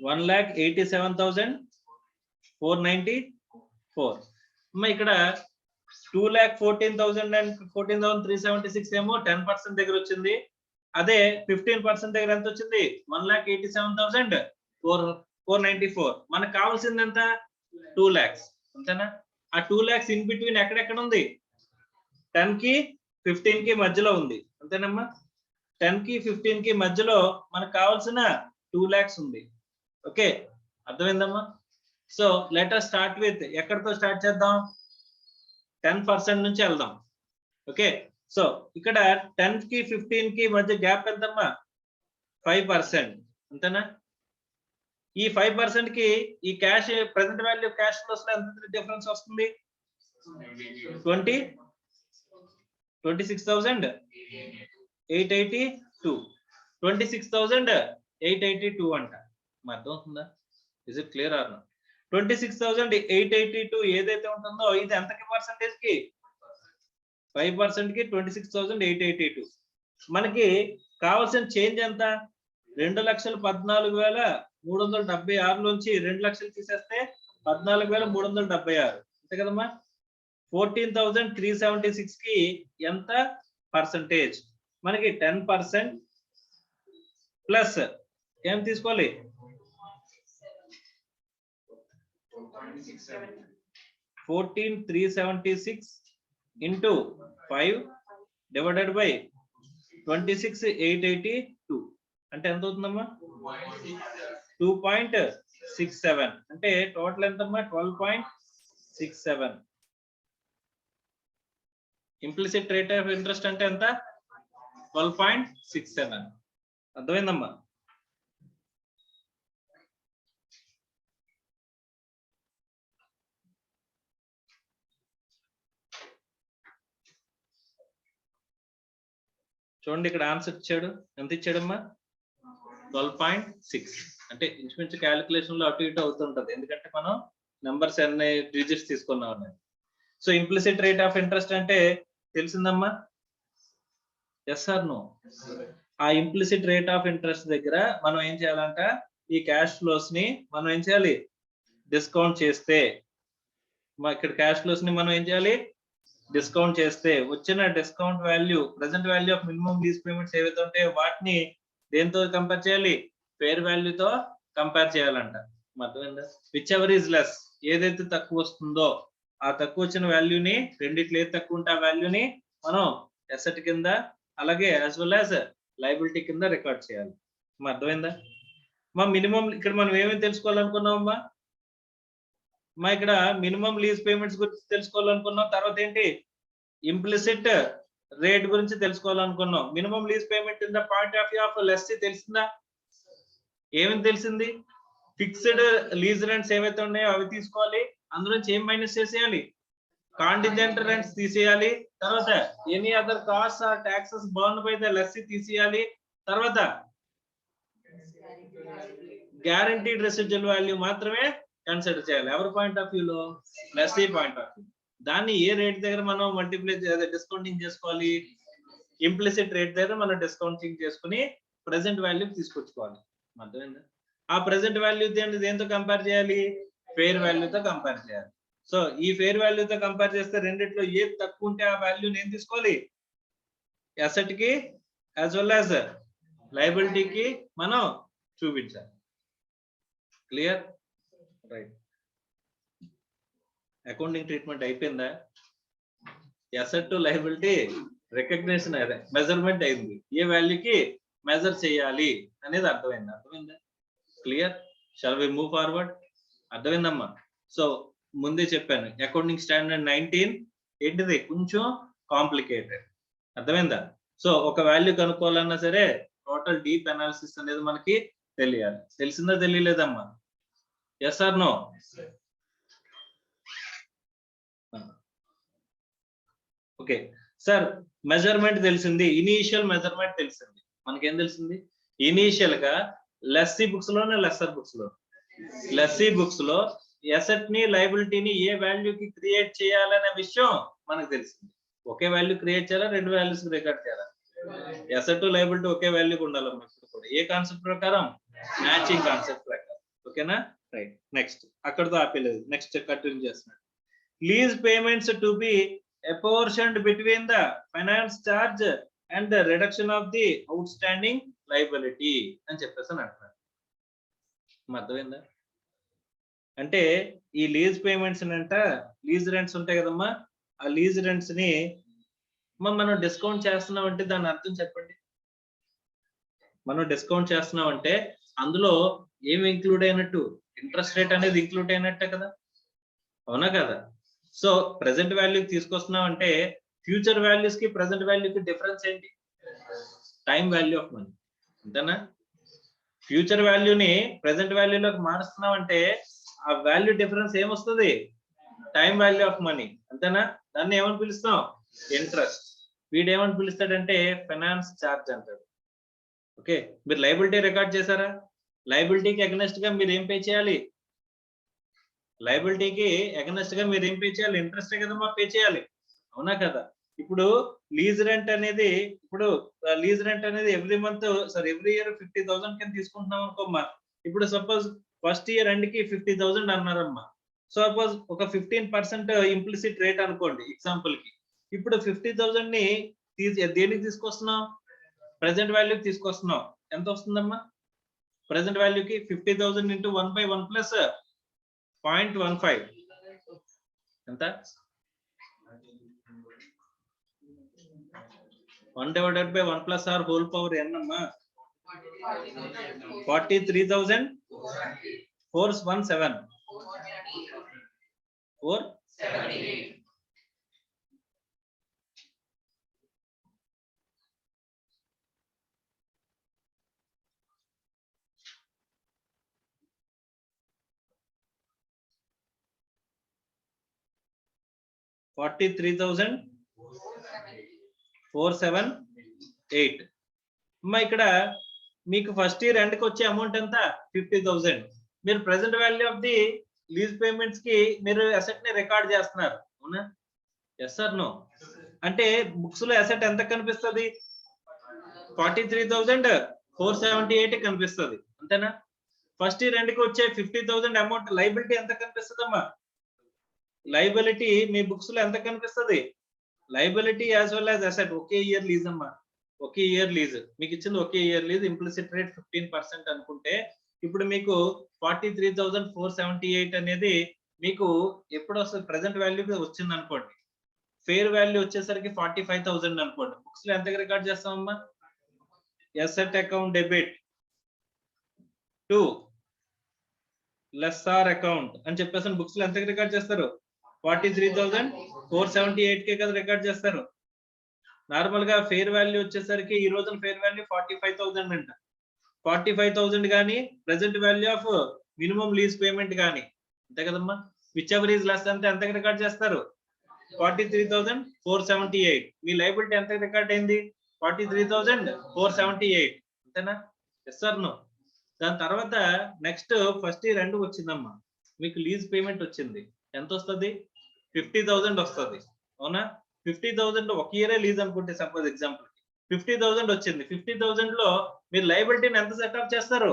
$1,87,494. ఇక్కడ 2,14,000 and 14,376 ఏమో 10% దగ్గర వచ్చింది. అదే 15% దగ్గర ఎంత వచ్చింది? 1,87,494. మనకు కావాల్సింది ఎంత? 2 lakhs. అంతేనా? ఆ 2 lakhs ఇన్ బిట్వీన్ ఎక్కడెక్కడ ఉంది? 10 కి 15 కి మధ్యలో ఉంది. అంతేనమ్మా? 10 కి 15 కి మధ్యలో మనకు కావాల్సిన 2 lakhs ఉంది. ఓకే, అర్థమైందమ్మా? So let us start with, ఎక్కడితో స్టార్ట్ చేద్దాం? 10% నుంచి వెళ్దాం. ఓకే. సో ఇక్కడ 10 కి 15 కి మధ్య గ్యాప్ ఎంతమ్మా? 5%. అంతేనా? ఈ 5% కి ఈ cash present value cash flows లో ఎంత డిఫరెన్స్ వస్తుంది? 26,882. 26,882 అంట. అర్థం అవుతుందా? Is it clear or not? 26,882 ఏదైతే ఉంటుందో ఇది ఎంతకి పర్సెంటేజ్ కి? 5% కి 26,882. మనకి కావాల్సిన చేంజ్ ఎంత? 2,14,000 376 లోంచి 2 లక్షలు తీసేస్తే 14,376 అంతే కదమ్మా. 14,376 కి ఎంత పర్సంటేజ్? మనకి 10% ప్లస్ ఏం తీసుకోవాలి? 14,376 into 5 divided by 26,882 అంటే ఎంత అవుతుందమ్మా? 2.67 అంటే టోటల్ ఎంతమ్మా? 12.67. ఇంప్లిసిట్ రేట్ ఆఫ్ ఇంట్రెస్ట్ అంటే ఎంత? 12.67. అర్థమైందమ్మా? చూడండి ఇక్కడ ఆన్సర్ ఇచ్చాడు. ఎంత ఇచ్చాడమ్మా? 12.6. అంటే ఇంచుమించు క్యాలిక్యులేషన్ లో అటు ఇటు అవుతుంటది, ఎందుకంటే మనం నెంబర్స్ అన్ని డిజిట్స్ తీసుకున్నాం అనేది. So implicit rate of interest అంటే తెలిసిందమ్మా? Yes or no? ఆ ఇంప్లిసిట్ రేట్ ఆఫ్ ఇంట్రెస్ట్ దగ్గర మనం ఏం చేయాలంట? ఈ క్యాష్ ఫ్లోస్ ని మనం ఏం చేయాలి? డిస్కౌంట్ చేస్తే, ఇక్కడ క్యాష్ ఫ్లోస్ ని మనం ఏం చేయాలి? డిస్కౌంట్ చేస్తే వచ్చిన discount value, present value of minimum lease payments ఏవైతే ఉంటాయో వాటిని దేంతో కంపేర్ చేయాలి? ఫేర్ వాల్యూతో కంపేర్ చేయాలంట. అర్థమైందా? విచ్ ఎవర్ ఈజ్ లెస్, ఏదైతే తక్కువ వస్తుందో ఆ తక్కువ వచ్చిన వాల్యూని, రెండిట్లో ఏది తక్కువ ఉంటే ఆ వాల్యూని మనం అసెట్ కింద అలాగే యాజ్ వెల్ యాజ్ లయబిలిటీ కింద రికార్డ్ చేయాలి. అర్థమైందా? మా మినిమం ఇక్కడ మనం ఏమేమి తెలుసుకోవాలనుకున్నామమ్మా? ఇక్కడ మినిమం లీజ్ పేమెంట్స్ గురించి తెలుసుకోవాలనుకున్నాం. తర్వాత ఏంటి? ఇంప్లిసిట్ రేట్ గురించి తెలుసుకోవాలనుకున్నాం. Minimum lease payment in the point of view of lessee తెలిసిందా? ఏమని తెలిసింది? ఫిక్స్డ్ లీజ్ రెంట్స్ ఏవైతే ఉన్నాయో అవి తీసుకోవాలి, అందులోంచి ఏం మైనస్ చేసేయాలి? కాంటిజెంట్ రెంట్స్ తీసేయాలి. తర్వాత any other cost or taxes borne by the lessee తీసేయాలి. తర్వాత గ్యారంటీడ్ రెసిడ్యువల్ వాల్యూ మాత్రమే కన్సిడర్ చేయాలి. ఎవరి పాయింట్ ఆఫ్ వ్యూలో? Lessee point of view. దాన్ని ఏ రేట్ దగ్గర మనం మల్టిప్లై డిస్కౌంటింగ్ చేసుకోవాలి? ఇంప్లిసిట్ రేట్ దగ్గర మనం డిస్కౌంటింగ్ చేసుకుని ప్రెసెంట్ వాల్యూ తీసుకొచ్చుకోవాలి. అర్థమైందా? ఆ ప్రెసెంట్ వాల్యూ దేంతో కంపేర్ చేయాలి? ఫేర్ వాల్యూతో కంపేర్ చేయాలి. సో ఈ ఫేర్ వాల్యూతో కంపేర్ చేస్తే రెండిట్లో ఏది తక్కువ ఉంటే ఆ వాల్యూ నేను తీసుకోవాలి, అసెట్ కి యాజ్ వెల్ యాజ్ లయబిలిటీకి మనం చూపించాలి. క్లియర్? రైట్. అకౌంటింగ్ ట్రీట్మెంట్ అయిపోయిందా? అసెట్ టు లయబిలిటీ రికగ్నిషన్ అదే మెజర్మెంట్ అయింది. ఏ వాల్యూకి మెజర్ చేయాలి అనేది అర్థమైంది. అర్థమైందా? Clear? Shall we move forward? అర్థమైందమ్మా? సో ముందే చెప్పాను, అకౌంటింగ్ స్టాండర్డ్ 19 ఏంటిది? కొంచెం కాంప్లికేటెడ్. అర్థమైందా? సో ఒక వాల్యూ కనుక్కోవాలన్నా సరే టోటల్ డీప్ అనాలిసిస్ అనేది మనకి తెలియాలి. తెలిసిందా తెలియలేదమ్మా? Yes or no? Okay sir, measurement తెలిసింది, ఇనీషియల్ మెజర్మెంట్ తెలిసింది. మనకేం తెలిసింది? ఇనీషియల్ గా లెస్సీ బుక్స్ లోనే, లెస్సర్ బుక్స్ లో, లెస్సీ బుక్స్ లో అసెట్ ని లయబిలిటీని ఏ వాల్యూకి క్రియేట్ చేయాలనే విషయం మనకు తెలిసింది. ఒకే వాల్యూ క్రియేట్ చేయాలా, రెండు వాల్యూస్ రికార్డ్ చేయాలా? అసెట్ లయబిలిటీ ఒకే వాల్యూకి ఉండాలమ్మా. ఇప్పుడు ఏ కాన్సెప్ట్ ప్రకారం? మ్యాచింగ్ కాన్సెప్ట్ ప్రకారం. ఓకేనా? రైట్. నెక్స్ట్ అక్కడతో ఆపేలేదు, నెక్స్ట్ కంటిన్యూ చేస్తున్నాడు. Lease payments to B apportioned between the finance charge and the reduction of the outstanding liability అని చెప్పేసి అంటున్నారు. అర్థమైందా? అంటే ఈ లీజ్ పేమెంట్స్ అంట, లీజ్ రెంట్స్ ఉంటాయి కదమ్మా, ఆ లీజ్ రెంట్స్ ని మనం డిస్కౌంట్ చేస్తున్నాం అంటే దాని అర్థం చెప్పండి. మనం డిస్కౌంట్ చేస్తున్నాం అంటే అందులో ఏమి ఇంక్లూడ్ అయినట్టు? ఇంట్రెస్ట్ రేట్ అనేది ఇంక్లూడ్ అయినట్టే కదా, అవునా కదా? సో ప్రెసెంట్ వాల్యూ తీసుకొస్తున్నాం అంటే ఫ్యూచర్ వాల్యూస్ కి ప్రెసెంట్ వాల్యూకి డిఫరెన్స్ ఏంటి? Time value of money. అంతేనా? ఫ్యూచర్ వాల్యూని ప్రెసెంట్ వాల్యూలోకి మారుస్తున్నాం అంటే ఆ వాల్యూ డిఫరెన్స్ ఏమొస్తుంది? Time value of money. అంతేనా? దాన్ని ఏమని పిలుస్తాం? ఇంట్రెస్ట్. వీడు ఏమని పిలుస్తాడంటే ఫైనాన్స్ ఛార్జ్ అంటాడు. ఓకే, మీరు లయబిలిటీ రికార్డ్ చేశారా? లయబిలిటీకి అగెనెస్ట్ గా మీరు ఏం పే చేయాలి? లయబిలిటీకి అగెనెస్ట్ గా మీరు ఏం పే చేయాలి? ఇంట్రెస్ట్ కదమ్మా పే చేయాలి, అవునా కదా? ఇప్పుడు లీజ్ రెంట్ అనేది, ఇప్పుడు లీజ్ రెంట్ అనేది every month, sir every year 50,000 కింద తీసుకుంటున్నాం అనుకోమ్మా. ఇప్పుడు సపోజ్ ఫస్ట్ ఇయర్ ఎండ్ కి 50,000 అన్నారమ్మా. సపోజ్ ఒక 15% ఇంప్లిసిట్ రేట్ అనుకోండి ఎగ్జాంపుల్ కి. ఇప్పుడు 50,000 ని దేనికి తీసుకొస్తున్నాం? ప్రెసెంట్ వాల్యూకి తీసుకొస్తున్నాం. ఎంత వస్తుందమ్మా? ప్రెసెంట్ వాల్యూకి 50,000 ఇంటూ 1/1 ప్లస్ 0.15 ఎంత? 1/1 plus r whole power n అమ్మా. 43,417 478. అమ్మా ఇక్కడ మీకు ఫస్ట్ ఇయర్ ఎండ్ కి వచ్చే అమౌంట్ ఎంత? 50,000. మీరు present value of the lease payments కి మీరు అసెట్ ని రికార్డ్ చేస్తున్నారు, అవునా? Yes or no? అంటే బుక్స్ లో అసెట్ ఎంత కనిపిస్తుంది? 43,478 కనిపిస్తుంది, అంతేనా? ఫస్ట్ ఇయర్ ఎండ్ కి వచ్చే 50,000 అమౌంట్ లైబిలిటీ ఎంత కనిపిస్తుంది అమ్మా? లైబిలిటీ మీ బుక్స్ లో ఎంత కనిపిస్తుంది? Liability as well as asset ఒకే ఇయర్ లీజ్ అమ్మా. ఒకే ఇయర్ లీజ్ మీకు ఇచ్చింది, ఒకే ఇయర్ లీజ్, ఇంప్లిసిట్ రేట్ 15% అనుకుంటే ఇప్పుడు మీకు 43,478 అనేది మీకు ఎప్పుడు వస్తుంది? ప్రెసెంట్ వాల్యూ వచ్చింది అనుకోండి. ఫేర్ వాల్యూ వచ్చేసరికి 45,000 అనుకోండి. బుక్స్ లో ఎంత రికార్డ్ చేస్తామమ్మా? Asset account debit to lessor account అని చెప్పేసి బుక్స్ లో ఎంత రికార్డ్ చేస్తారు? 43,478 కే కదా రికార్డ్ చేస్తారు. నార్మల్ గా ఫేర్ వాల్యూ వచ్చేసరికి ఈ రోజున ఫేర్ వాల్యూ 45,000 అంట. 45,000 కానీ present value of minimum lease payment కానీ, అంతే కదమ్మా? విచ్ ఎవర్ ఈజ్ లెస్ అంటే ఎంత రికార్డ్ చేస్తారు? 43,478. మీ లైబిలిటీ ఎంత రికార్డ్ అయింది? 43,478, అంతేనా? Yes or no? దాని తర్వాత నెక్స్ట్ ఫస్ట్ ఇయర్ ఎండ్ వచ్చిందమ్మా, మీకు లీజ్ పేమెంట్ వచ్చింది. ఎంత వస్తుంది? 50,000 వస్తుంది, అవునా? 50,000 ఒక ఇయరే లీజ్ అనుకుంటే సపోజ్ ఎగ్జాంపుల్ 50,000 వచ్చింది. 50,000 లో మీరు లైబిలిటీని ఎంత సెటప్ చేస్తారు?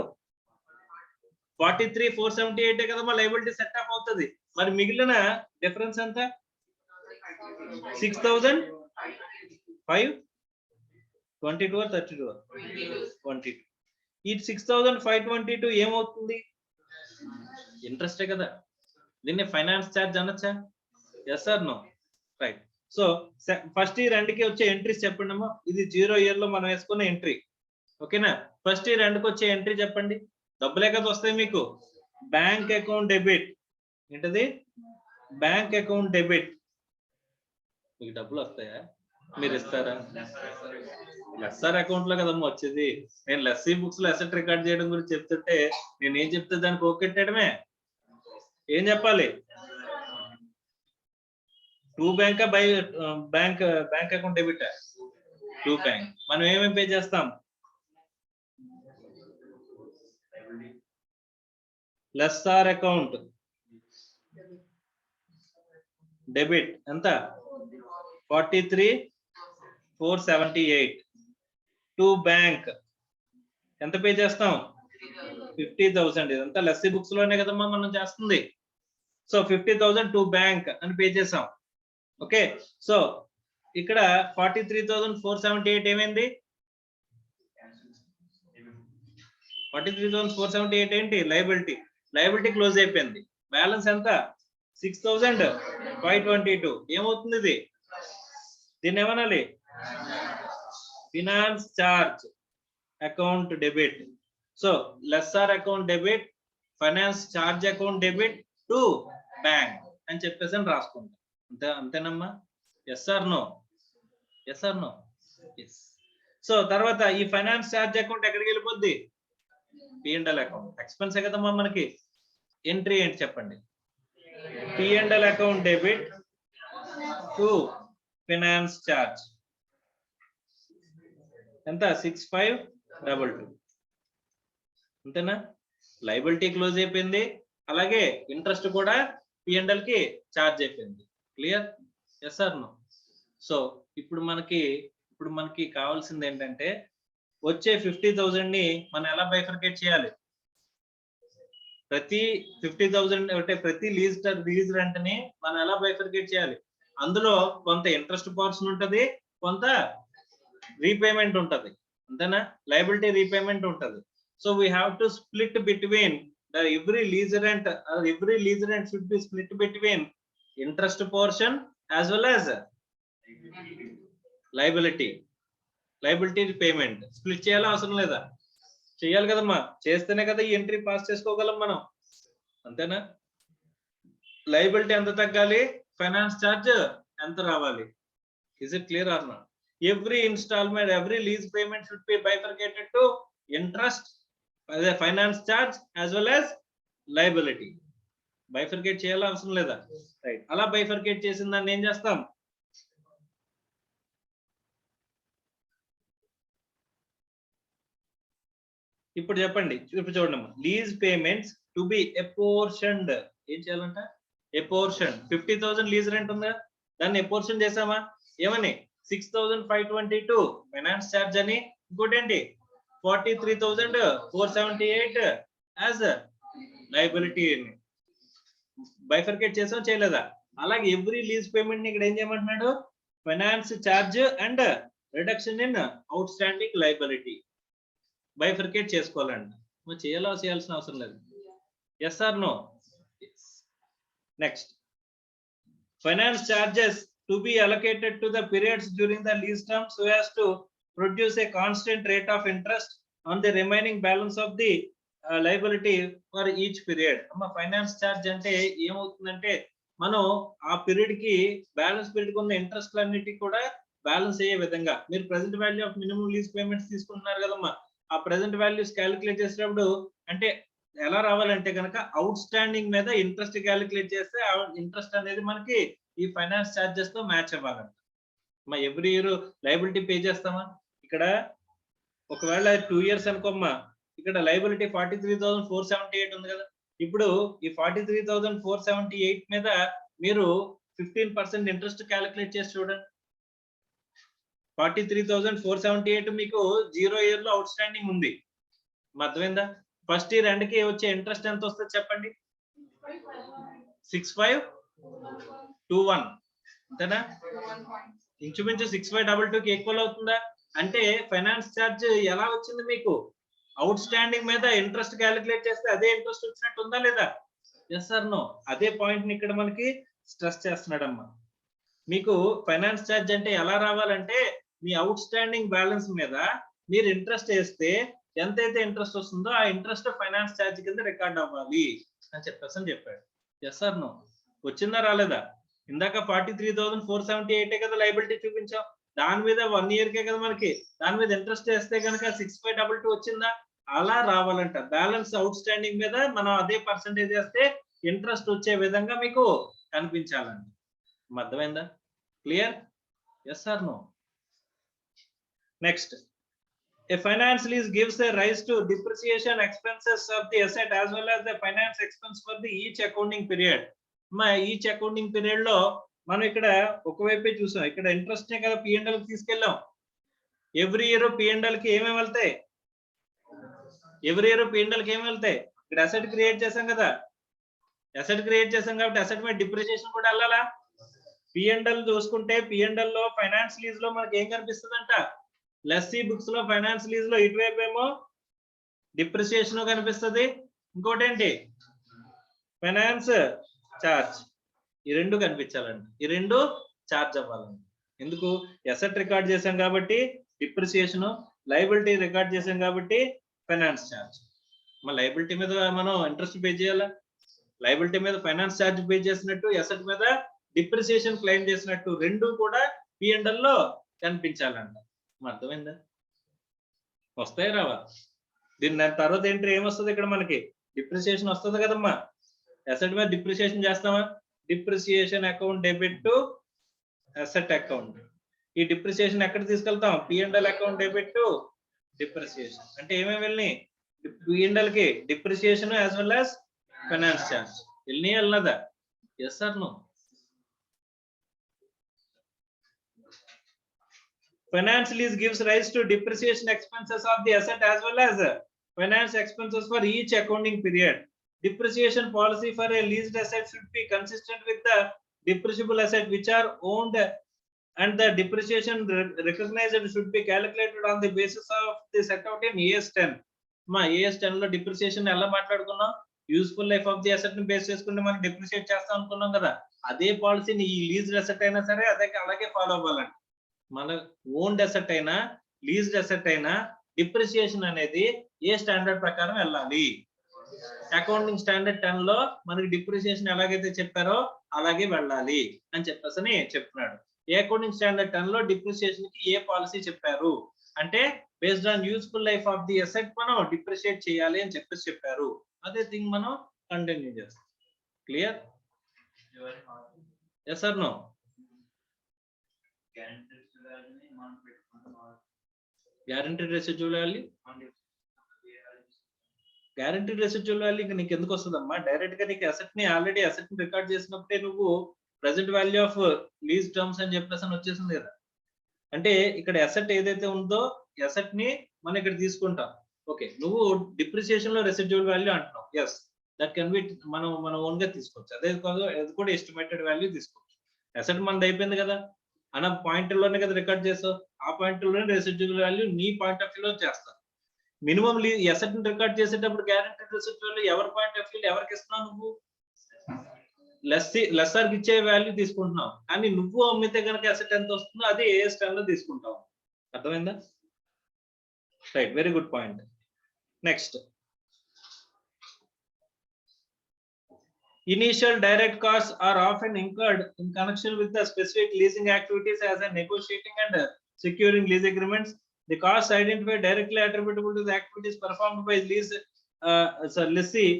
43,478 కదమ్మా లైబిలిటీ సెటప్ అవుతుంది. మరి మిగిలిన డిఫరెన్స్ ఎంత? 6,522 or 32? 22. ఈ 6,522 ఏమవుతుంది? ఇంట్రెస్టే కదా. దీన్ని ఫైనాన్స్ ఛార్జ్ అనొచ్చా? Yes or no? Right. So first year end కి వచ్చే ఎంట్రీస్ చెప్పండి అమ్మా. ఇది 0 ఇయర్ లో మనం వేసుకున్న ఎంట్రీ, ఓకేనా? ఫస్ట్ ఇయర్ ఎండ్ కి వచ్చే ఎంట్రీ చెప్పండి. డబ్బులే కదా వస్తాయి మీకు. Bank account debit. ఏంటది? Bank account debit. మీకు డబ్బులు వస్తాయా? మీరు ఇస్తారా? లెస్సార్ అకౌంట్ లో కదమ్మా వచ్చేది. నేను లెస్సీ బుక్స్ లో అసెట్ రికార్డ్ చేయడం గురించి చెప్తుంటే నేను ఏం చెప్తే దానికి ఓకెట్టడమే. ఏం చెప్పాలి? Two bank by bank account debit? Two bank. మనం ఏమేమి పే చేస్తాం? లెస్సార్ అకౌంట్ డెబిట్ ఎంత? 43,478. టూ బ్యాంక్ ఎంత పే చేస్తాం? 50,000. ఇదంతా లెస్సీ బుక్స్ లోనే కదమ్మా మనం చేస్తుంది. సో 50,000 టూ బ్యాంక్ అని పే చేసాం, ఓకే? సో ఇక్కడ 43,478 ఏమైంది? 43,478 ఏంటి? లైబిలిటీ. లైబిలిటీ క్లోజ్ అయిపోయింది. బ్యాలెన్స్ ఎంత? 6,522. ఏమవుతుంది ఇది? దీన్ని ఏమనాలి? Finance charge account debit. So lessor account debit, finance charge account debit to bank అని చెప్పేసి రాసుకుంటాం. అంతేనమ్మా? Yes or no? Yes or no? Yes. So తర్వాత ఈ ఫైనాన్స్ ఛార్జ్ అకౌంట్ ఎక్కడికి వెళ్ళిపోద్ది? P&L account. ఎక్స్పెన్సే కదమ్మా మనకి. ఎంట్రీ ఏంటి చెప్పండి? P&L account debit to finance charge. ఎంత? 6,522. అంతేనా? లైబిలిటీ క్లోజ్ అయిపోయింది, అలాగే ఇంట్రెస్ట్ కూడా P&L కి ఛార్జ్ అయిపోయింది. క్లియర్? Yes or no? సో ఇప్పుడు మనకి కావాల్సింది ఏంటంటే వచ్చే 50,000 ని మనం ఎలా బైఫర్కేట్ చేయాలి? ప్రతి 50,000 అంటే ప్రతి లీజ్ రెంట్ ని మనం ఎలా బైఫర్కేట్ చేయాలి? అందులో కొంత ఇంట్రెస్ట్ పోర్షన్ ఉంటది, కొంత రీపేమెంట్ ఉంటది, అంతేనా? లయబిలిటీ రీపేమెంట్ ఉంటది. So we have to split between every lease rent should be split between interest portion as well as liability payment. Split చేయాలా అవసరం లేదా? చేయాలి కదమ్మా. చేస్తేనే కదా ఈ ఎంట్రీ పాస్ చేసుకోగలం మనం, అంతేనా? లయబిలిటీ ఎంత తగ్గాలి, ఫైనాన్స్ ఛార్జ్ ఎంత రావాలి? Is it clear or not? Every installment, every lease payment should be bifurcated to interest, finance charge as well as liability. Bifurcate చేయాలా అవసరం లేదా? రైట్. అలా బైఫర్కేట్ చేసిన దాన్ని ఏం చేస్తాం? ఇప్పుడు చెప్పండి, చూడండి. Lease payments to be apportioned. ఏం చేయాలంట? అపోర్షన్. 50,000 లీజ్ రెంట్ ఉందా, దాన్ని అపోర్షన్ చేసామా? ఏమని? 6,522 ఫైనాన్స్ ఛార్జ్ అని, ఇంకోటి ఏంటి 43,478 యాజ్ లయబిలిటీ అని బైఫర్కేట్ చేసాం, చేయలేదా? అలాగే ఎవ్రీ లీజ్ పేమెంట్ ని ఇక్కడ ఏం చేయమంటున్నాడు? Finance charge and reduction in outstanding liability bifurcate చేసుకోవాలండి. నువ్వు చేయాల్సిన అవసరం లేదు. Yes or no? Next, finance charges to be allocated to the periods during the lease term so as to produce a constant rate of interest on the remaining balance of the liability for each period. అమ్మ finance charge అంటే ఏమవుతుందంటే, మనం ఆ period కి balance పెట్టుకున్న interest అన్నిటి కూడా balance అయ్యే విధంగా మీరు present value of minimum lease payments తీసుకుంటున్నారు కదమ్మా. ఆ ప్రెసెంట్ వాల్యూస్ క్యాలిక్యులేట్ చేసేటప్పుడు అంటే ఎలా రావాలంటే కనుక అవుట్ స్టాండింగ్ మీద ఇంట్రెస్ట్ క్యాలిక్యులేట్ చేస్తే ఆ ఇంట్రెస్ట్ అనేది మనకి ఈ ఫైనాన్స్ ఛార్జెస్ తో మ్యాచ్ అవ్వాలంట. ఎవ్రీ ఇయర్ లయబిలిటీ పే చేస్తామా? ఇక్కడ ఒకవేళ 2 years అనుకోమ్మా, ఇక్కడ లయబిలిటీ 43,478 ఉంది కదా. ఇప్పుడు ఈ 43,478 మీద మీరు 15% ఇంట్రెస్ట్ క్యాలిక్యులేట్ చేసి చూడండి. 43,478 మీకు 0 year లో అవుట్ స్టాండింగ్ ఉంది, అర్థమైందా? ఫస్ట్ ఇయర్ ఎండ్ కి వచ్చే ఇంట్రెస్ట్ ఎంత వస్తుంది చెప్పండి? 6521, అంతేనా? ఇంచుమించు 6522 కి ఈక్వల్ అవుతుందా? అంటే ఫైనాన్స్ ఛార్జ్ ఎలా వచ్చింది మీకు? అవుట్ స్టాండింగ్ మీద ఇంట్రెస్ట్ క్యాలిక్యులేట్ చేస్తే అదే ఇంట్రెస్ట్ వచ్చినట్టు ఉందా లేదా? Yes or no? అదే పాయింట్ ని ఇక్కడ మనకి స్ట్రెస్ చేస్తున్నాడమ్మా. మీకు ఫైనాన్స్ ఛార్జ్ అంటే ఎలా రావాలంటే, మీ అవుట్ స్టాండింగ్ బ్యాలెన్స్ మీద మీరు ఇంట్రెస్ట్ వేస్తే ఎంతైతే ఇంట్రెస్ట్ వస్తుందో ఆ ఇంట్రెస్ట్ ఫైనాన్స్ ఛార్జ్ కింద రికార్డ్ అవ్వాలి అని చెప్పాడు. Yes or no? వచ్చిందా రాలేదా? ఇందాక 43,478 కదా లయబిలిటీ చూపించాం, దాని మీద 1 year కే కదా మనకి, దాని మీద ఇంట్రెస్ట్ వేస్తే కనుక 6522 వచ్చిందా? అలా రావాలంట. బ్యాలెన్స్ అవుట్ స్టాండింగ్ మీద మనం అదే పర్సెంటేజ్ వేస్తే ఇంట్రెస్ట్ వచ్చే విధంగా మీకు కనిపించాలంట. అర్థమైందా? Clear? Yes or no? Next, a finance lease gives a rise to depreciation expenses of the asset as well as the finance expense for the each accounting period. Each accounting period లో మనం ఇక్కడ ఒకవైపే చూసాం, ఇక్కడ interest నే కదా P&L కి తీసుకెళ్ళాం. Every year P&L కి ఏమేమి వెళ్తాయి? ఇక్కడ అసెట్ క్రియేట్ చేసాం కదా, కాబట్టి అసెట్ మీద డిప్రిసియేషన్ కూడా వెళ్ళాలా? P&L చూసుకుంటే P&L లో ఫైనాన్స్ లీజ్ లో మనకి ఏం కనిపిస్తుందంట? లెస్సీ బుక్స్ లో ఫైనాన్స్ లీజ్ లో ఇటువైపు ఏమో డిప్రిసియేషన్ కనిపిస్తుంది, ఇంకోటి ఏంటి ఫైనాన్స్ చార్జ్. ఈ రెండు కనిపించాలండి, ఈ రెండు చార్జ్ అవ్వాలండి. ఎందుకు? అసెట్ రికార్డ్ చేసాం కాబట్టి డిప్రిసియేషన్, లయబిలిటీ రికార్డ్ చేసాం కాబట్టి ఫైనాన్స్ చార్జ్. మన లయబిలిటీ మీద మనం ఇంట్రెస్ట్ పే చేయాలా? లయబిలిటీ మీద ఫైనాన్స్ చార్జ్ పే చేసినట్టు, అసెట్ మీద డిప్రిసియేషన్ క్లెయిమ్ చేసినట్టు రెండు కూడా P&L లో కనిపించాలంట. అర్థమైందా? వస్తాయి రావా? దీని తర్వాత ఎంట్రీ ఏమొస్తుంది? ఇక్కడ మనకి డిప్రిసియేషన్ వస్తుంది కదమ్మా. అసెట్ మీద డిప్రిసియేషన్ చేస్తామా? Depreciation account debit to asset account. ఈ డిప్రిసియేషన్ ఎక్కడ తీసుకెళ్తాం? P&L account debit to depreciation. అంటే ఏమేమి వెళ్ళి P&L కి depreciation as well as finance charge వెళ్ళినదా? Yes or no? Finance lease gives rise to depreciation expenses of the asset as well as finance expenses for each accounting period. depreciation policy for a leased asset should be consistent with the depreciable asset which are owned, and the depreciation recognized should be calculated on the basis of the set out in AS 10. మా AS 10 లో depreciation ఎలా మాట్లాడుకున్నాం, useful life of the asset ని base చేసుకుంటే మనం depreciate చేస్తాం అనుకున్నాం కదా. అదే పాలసీని ఈ లీజ్డ్ అసెట్ అయినా సరే అలాగే ఫాలో అవ్వాలండి. మన ఓన్డ్ అసెట్ అయినా లీజ్డ్ అసెట్ అయినా డిప్రిసియేషన్ అనేది ఏ స్టాండర్డ్ ప్రకారం వెళ్ళాలి. అకౌంటింగ్ స్టాండర్డ్ 10 లో మనకి డిప్రిసియేషన్ ఎలాగైతే చెప్పారో అలాగే వెళ్ళాలి అని చెప్పేసి చెప్తున్నాడు. ఏ అకౌంటింగ్ స్టాండర్డ్ 10 లో డిప్రిసియేషన్ కి ఏ పాలసీ చెప్పారు అంటే based on useful life of the asset మనం డిప్రిషియేట్ చేయాలి అని చెప్పారు. అదే థింగ్ మనం కంటిన్యూ చేస్తాం. Clear? Yes or no? Guaranteed residual value, guaranteed residual value ఇంకా నీకు ఎందుకు వస్తుందమ్మా? డైరెక్ట్ గా నీకు అసెట్ ని ఆల్రెడీ అసెట్ ని రికార్డ్ చేసినప్పుడే నువ్వు present value of lease terms అని చెప్పేసి వచ్చేసింది కదా. అంటే ఇక్కడ అసెట్ ఏదైతే ఉందో అసెట్ ని మనం ఇక్కడ తీసుకుంటాం. ఓకే, నువ్వు డిప్రిసియేషన్ లో రెసిడ్యూల్ వాల్యూ అంటున్నావు. ఎస్, దట్ కెన్ బి మనం ఓన్ గా తీసుకోవచ్చు. అదే కాదు, అది కూడా ఎస్టిమేటెడ్ వాల్యూ తీసుకోవచ్చు. అసెట్ మనది అయిపోయింది కదా అన్న పాయింట్ లోనే కదా రికార్డ్ చేస్తావు. ఆ పాయింట్ లోనే రెసిడ్యూల్ వాల్యూ నీ పాయింట్ ఆఫ్ వ్యూ లో చేస్తావు. మినిమం అసెట్ ని రికార్డ్ చేసేటప్పుడు గ్యారెంటీడ్ రెసిడ్యూల్ వాల్యూ ఎవరి పాయింట్ ఆఫ్ వ్యూ ఎవరికి ఇస్తున్నావు? నువ్వు లెస్సర్ ఇచ్చే వాల్యూ తీసుకుంటున్నావు. కానీ నువ్వు అమ్మితే కనుక అసెట్ ఎంత వస్తుందో అదే AS 10 లో తీసుకుంటావు. అర్థమైందా? Right, very good point. Next, initial direct costs are often incurred in connection with the specific leasing activities as a negotiating and securing lease agreements. The costs identified directly attributable to the activities performed by lessee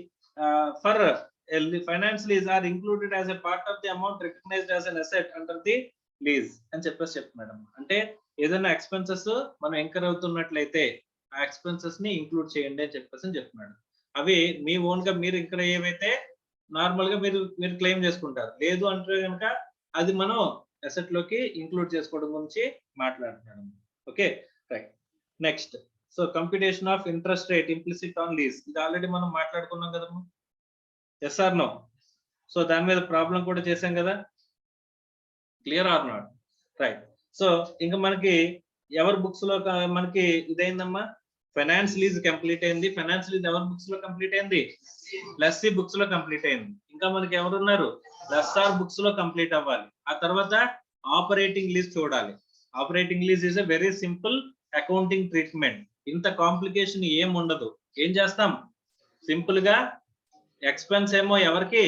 for a finance lease are included as a part of the amount recognized as an asset under the lease అని చెప్తున్నాడు. అంటే ఏదైనా expenses మనం ఎంకర్ అవుతున్నట్లయితే ఆ expenses ని include చేయండి అని చెప్తున్నాడు. అవి మీ ఓన్ గా మీరు ఇక్కడ ఏవైతే నార్మల్ గా మీరు క్లెయిమ్ చేసుకుంటారు. లేదు అంటే కనుక అది మనం అసెట్ లోకి ఇంక్లూడ్ చేసుకోవడం గురించి మాట్లాడుతున్నాను. Okay, right. Next, so computation of interest rate implicit on lease, ఇది ఆల్రెడీ మనం మాట్లాడుకున్నాం కదమ్మా. Yes or no? సో దాని మీద ప్రాబ్లం కూడా చేసాం కదా. Clear or not? Right. So ఇంకా మనకి ఎవరి బుక్స్ లో మనకి ఇదైందమ్మా, ఫైనాన్స్ లీజ్ కంప్లీట్ అయింది. ఫైనాన్స్ లీజ్ ఎవరి బుక్స్ లో కంప్లీట్ అయింది? లెస్సీ బుక్స్ లో కంప్లీట్ అయింది. ఇంకా మనకి ఎవరున్నారు? లెస్సార్ బుక్స్ లో కంప్లీట్ అవ్వాలి. ఆ తర్వాత ఆపరేటింగ్ లీజ్ చూడాలి. Operating lease is a very simple accounting treatment. ఇంత కాంప్లికేషన్ ఏం ఉండదు. ఏం చేస్తాం? సింపుల్ గా ఎక్స్పెన్స్ ఏమో ఎవరికి?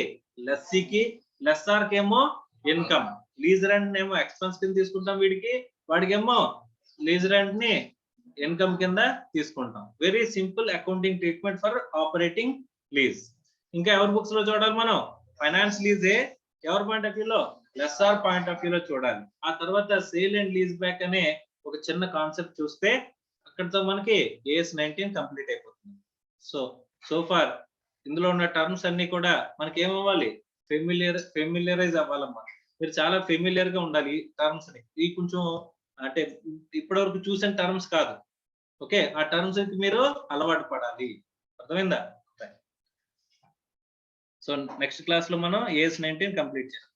లెస్సీకి. లెస్సార్ కేమో ఇన్కమ్. లీజ్ రెంట్ ఏమో ఎక్స్పెన్స్ కింద తీసుకుంటాం వీడికి, వాడికేమో లీజ్ రెంట్ ని ఇన్కమ్ కింద తీసుకుంటాం. Very simple accounting treatment for operating lease. ఇంకా ఎవరి బుక్స్ లో చూడాలి మనం? ఫైనాన్స్ లీజే ఎవరి పాయింట్ ఆఫ్ వ్యూ లో? లెస్సార్ పాయింట్ ఆఫ్ వ్యూ లో చూడాలి. ఆ తర్వాత సేల్ అండ్ లీజ్ బ్యాక్ అనే ఒక చిన్న కాన్సెప్ట్ చూస్తే అక్కడితో మనకి AS 19 కంప్లీట్ అయిపోతుంది. సో ఫార్ ఇందులో ఉన్న టర్మ్స్ అన్ని కూడా మనకి ఏమవ్వాలి? ఫెమిలియరైజ్ అవ్వాలమ్మా. మీరు చాలా ఫెమిలియర్ గా ఉండాలి ఈ టర్మ్స్ ని. ఈ కొంచెం అంటే ఇప్పటి వరకు చూసిన టర్మ్స్ కాదు. ఓకే, ఆ టర్మ్స్ కి మీరు అలవాటు పడాలి. అర్థమైందా? సో నెక్స్ట్ క్లాస్ లో మనం AS 19 కంప్లీట్ చేస్తాం.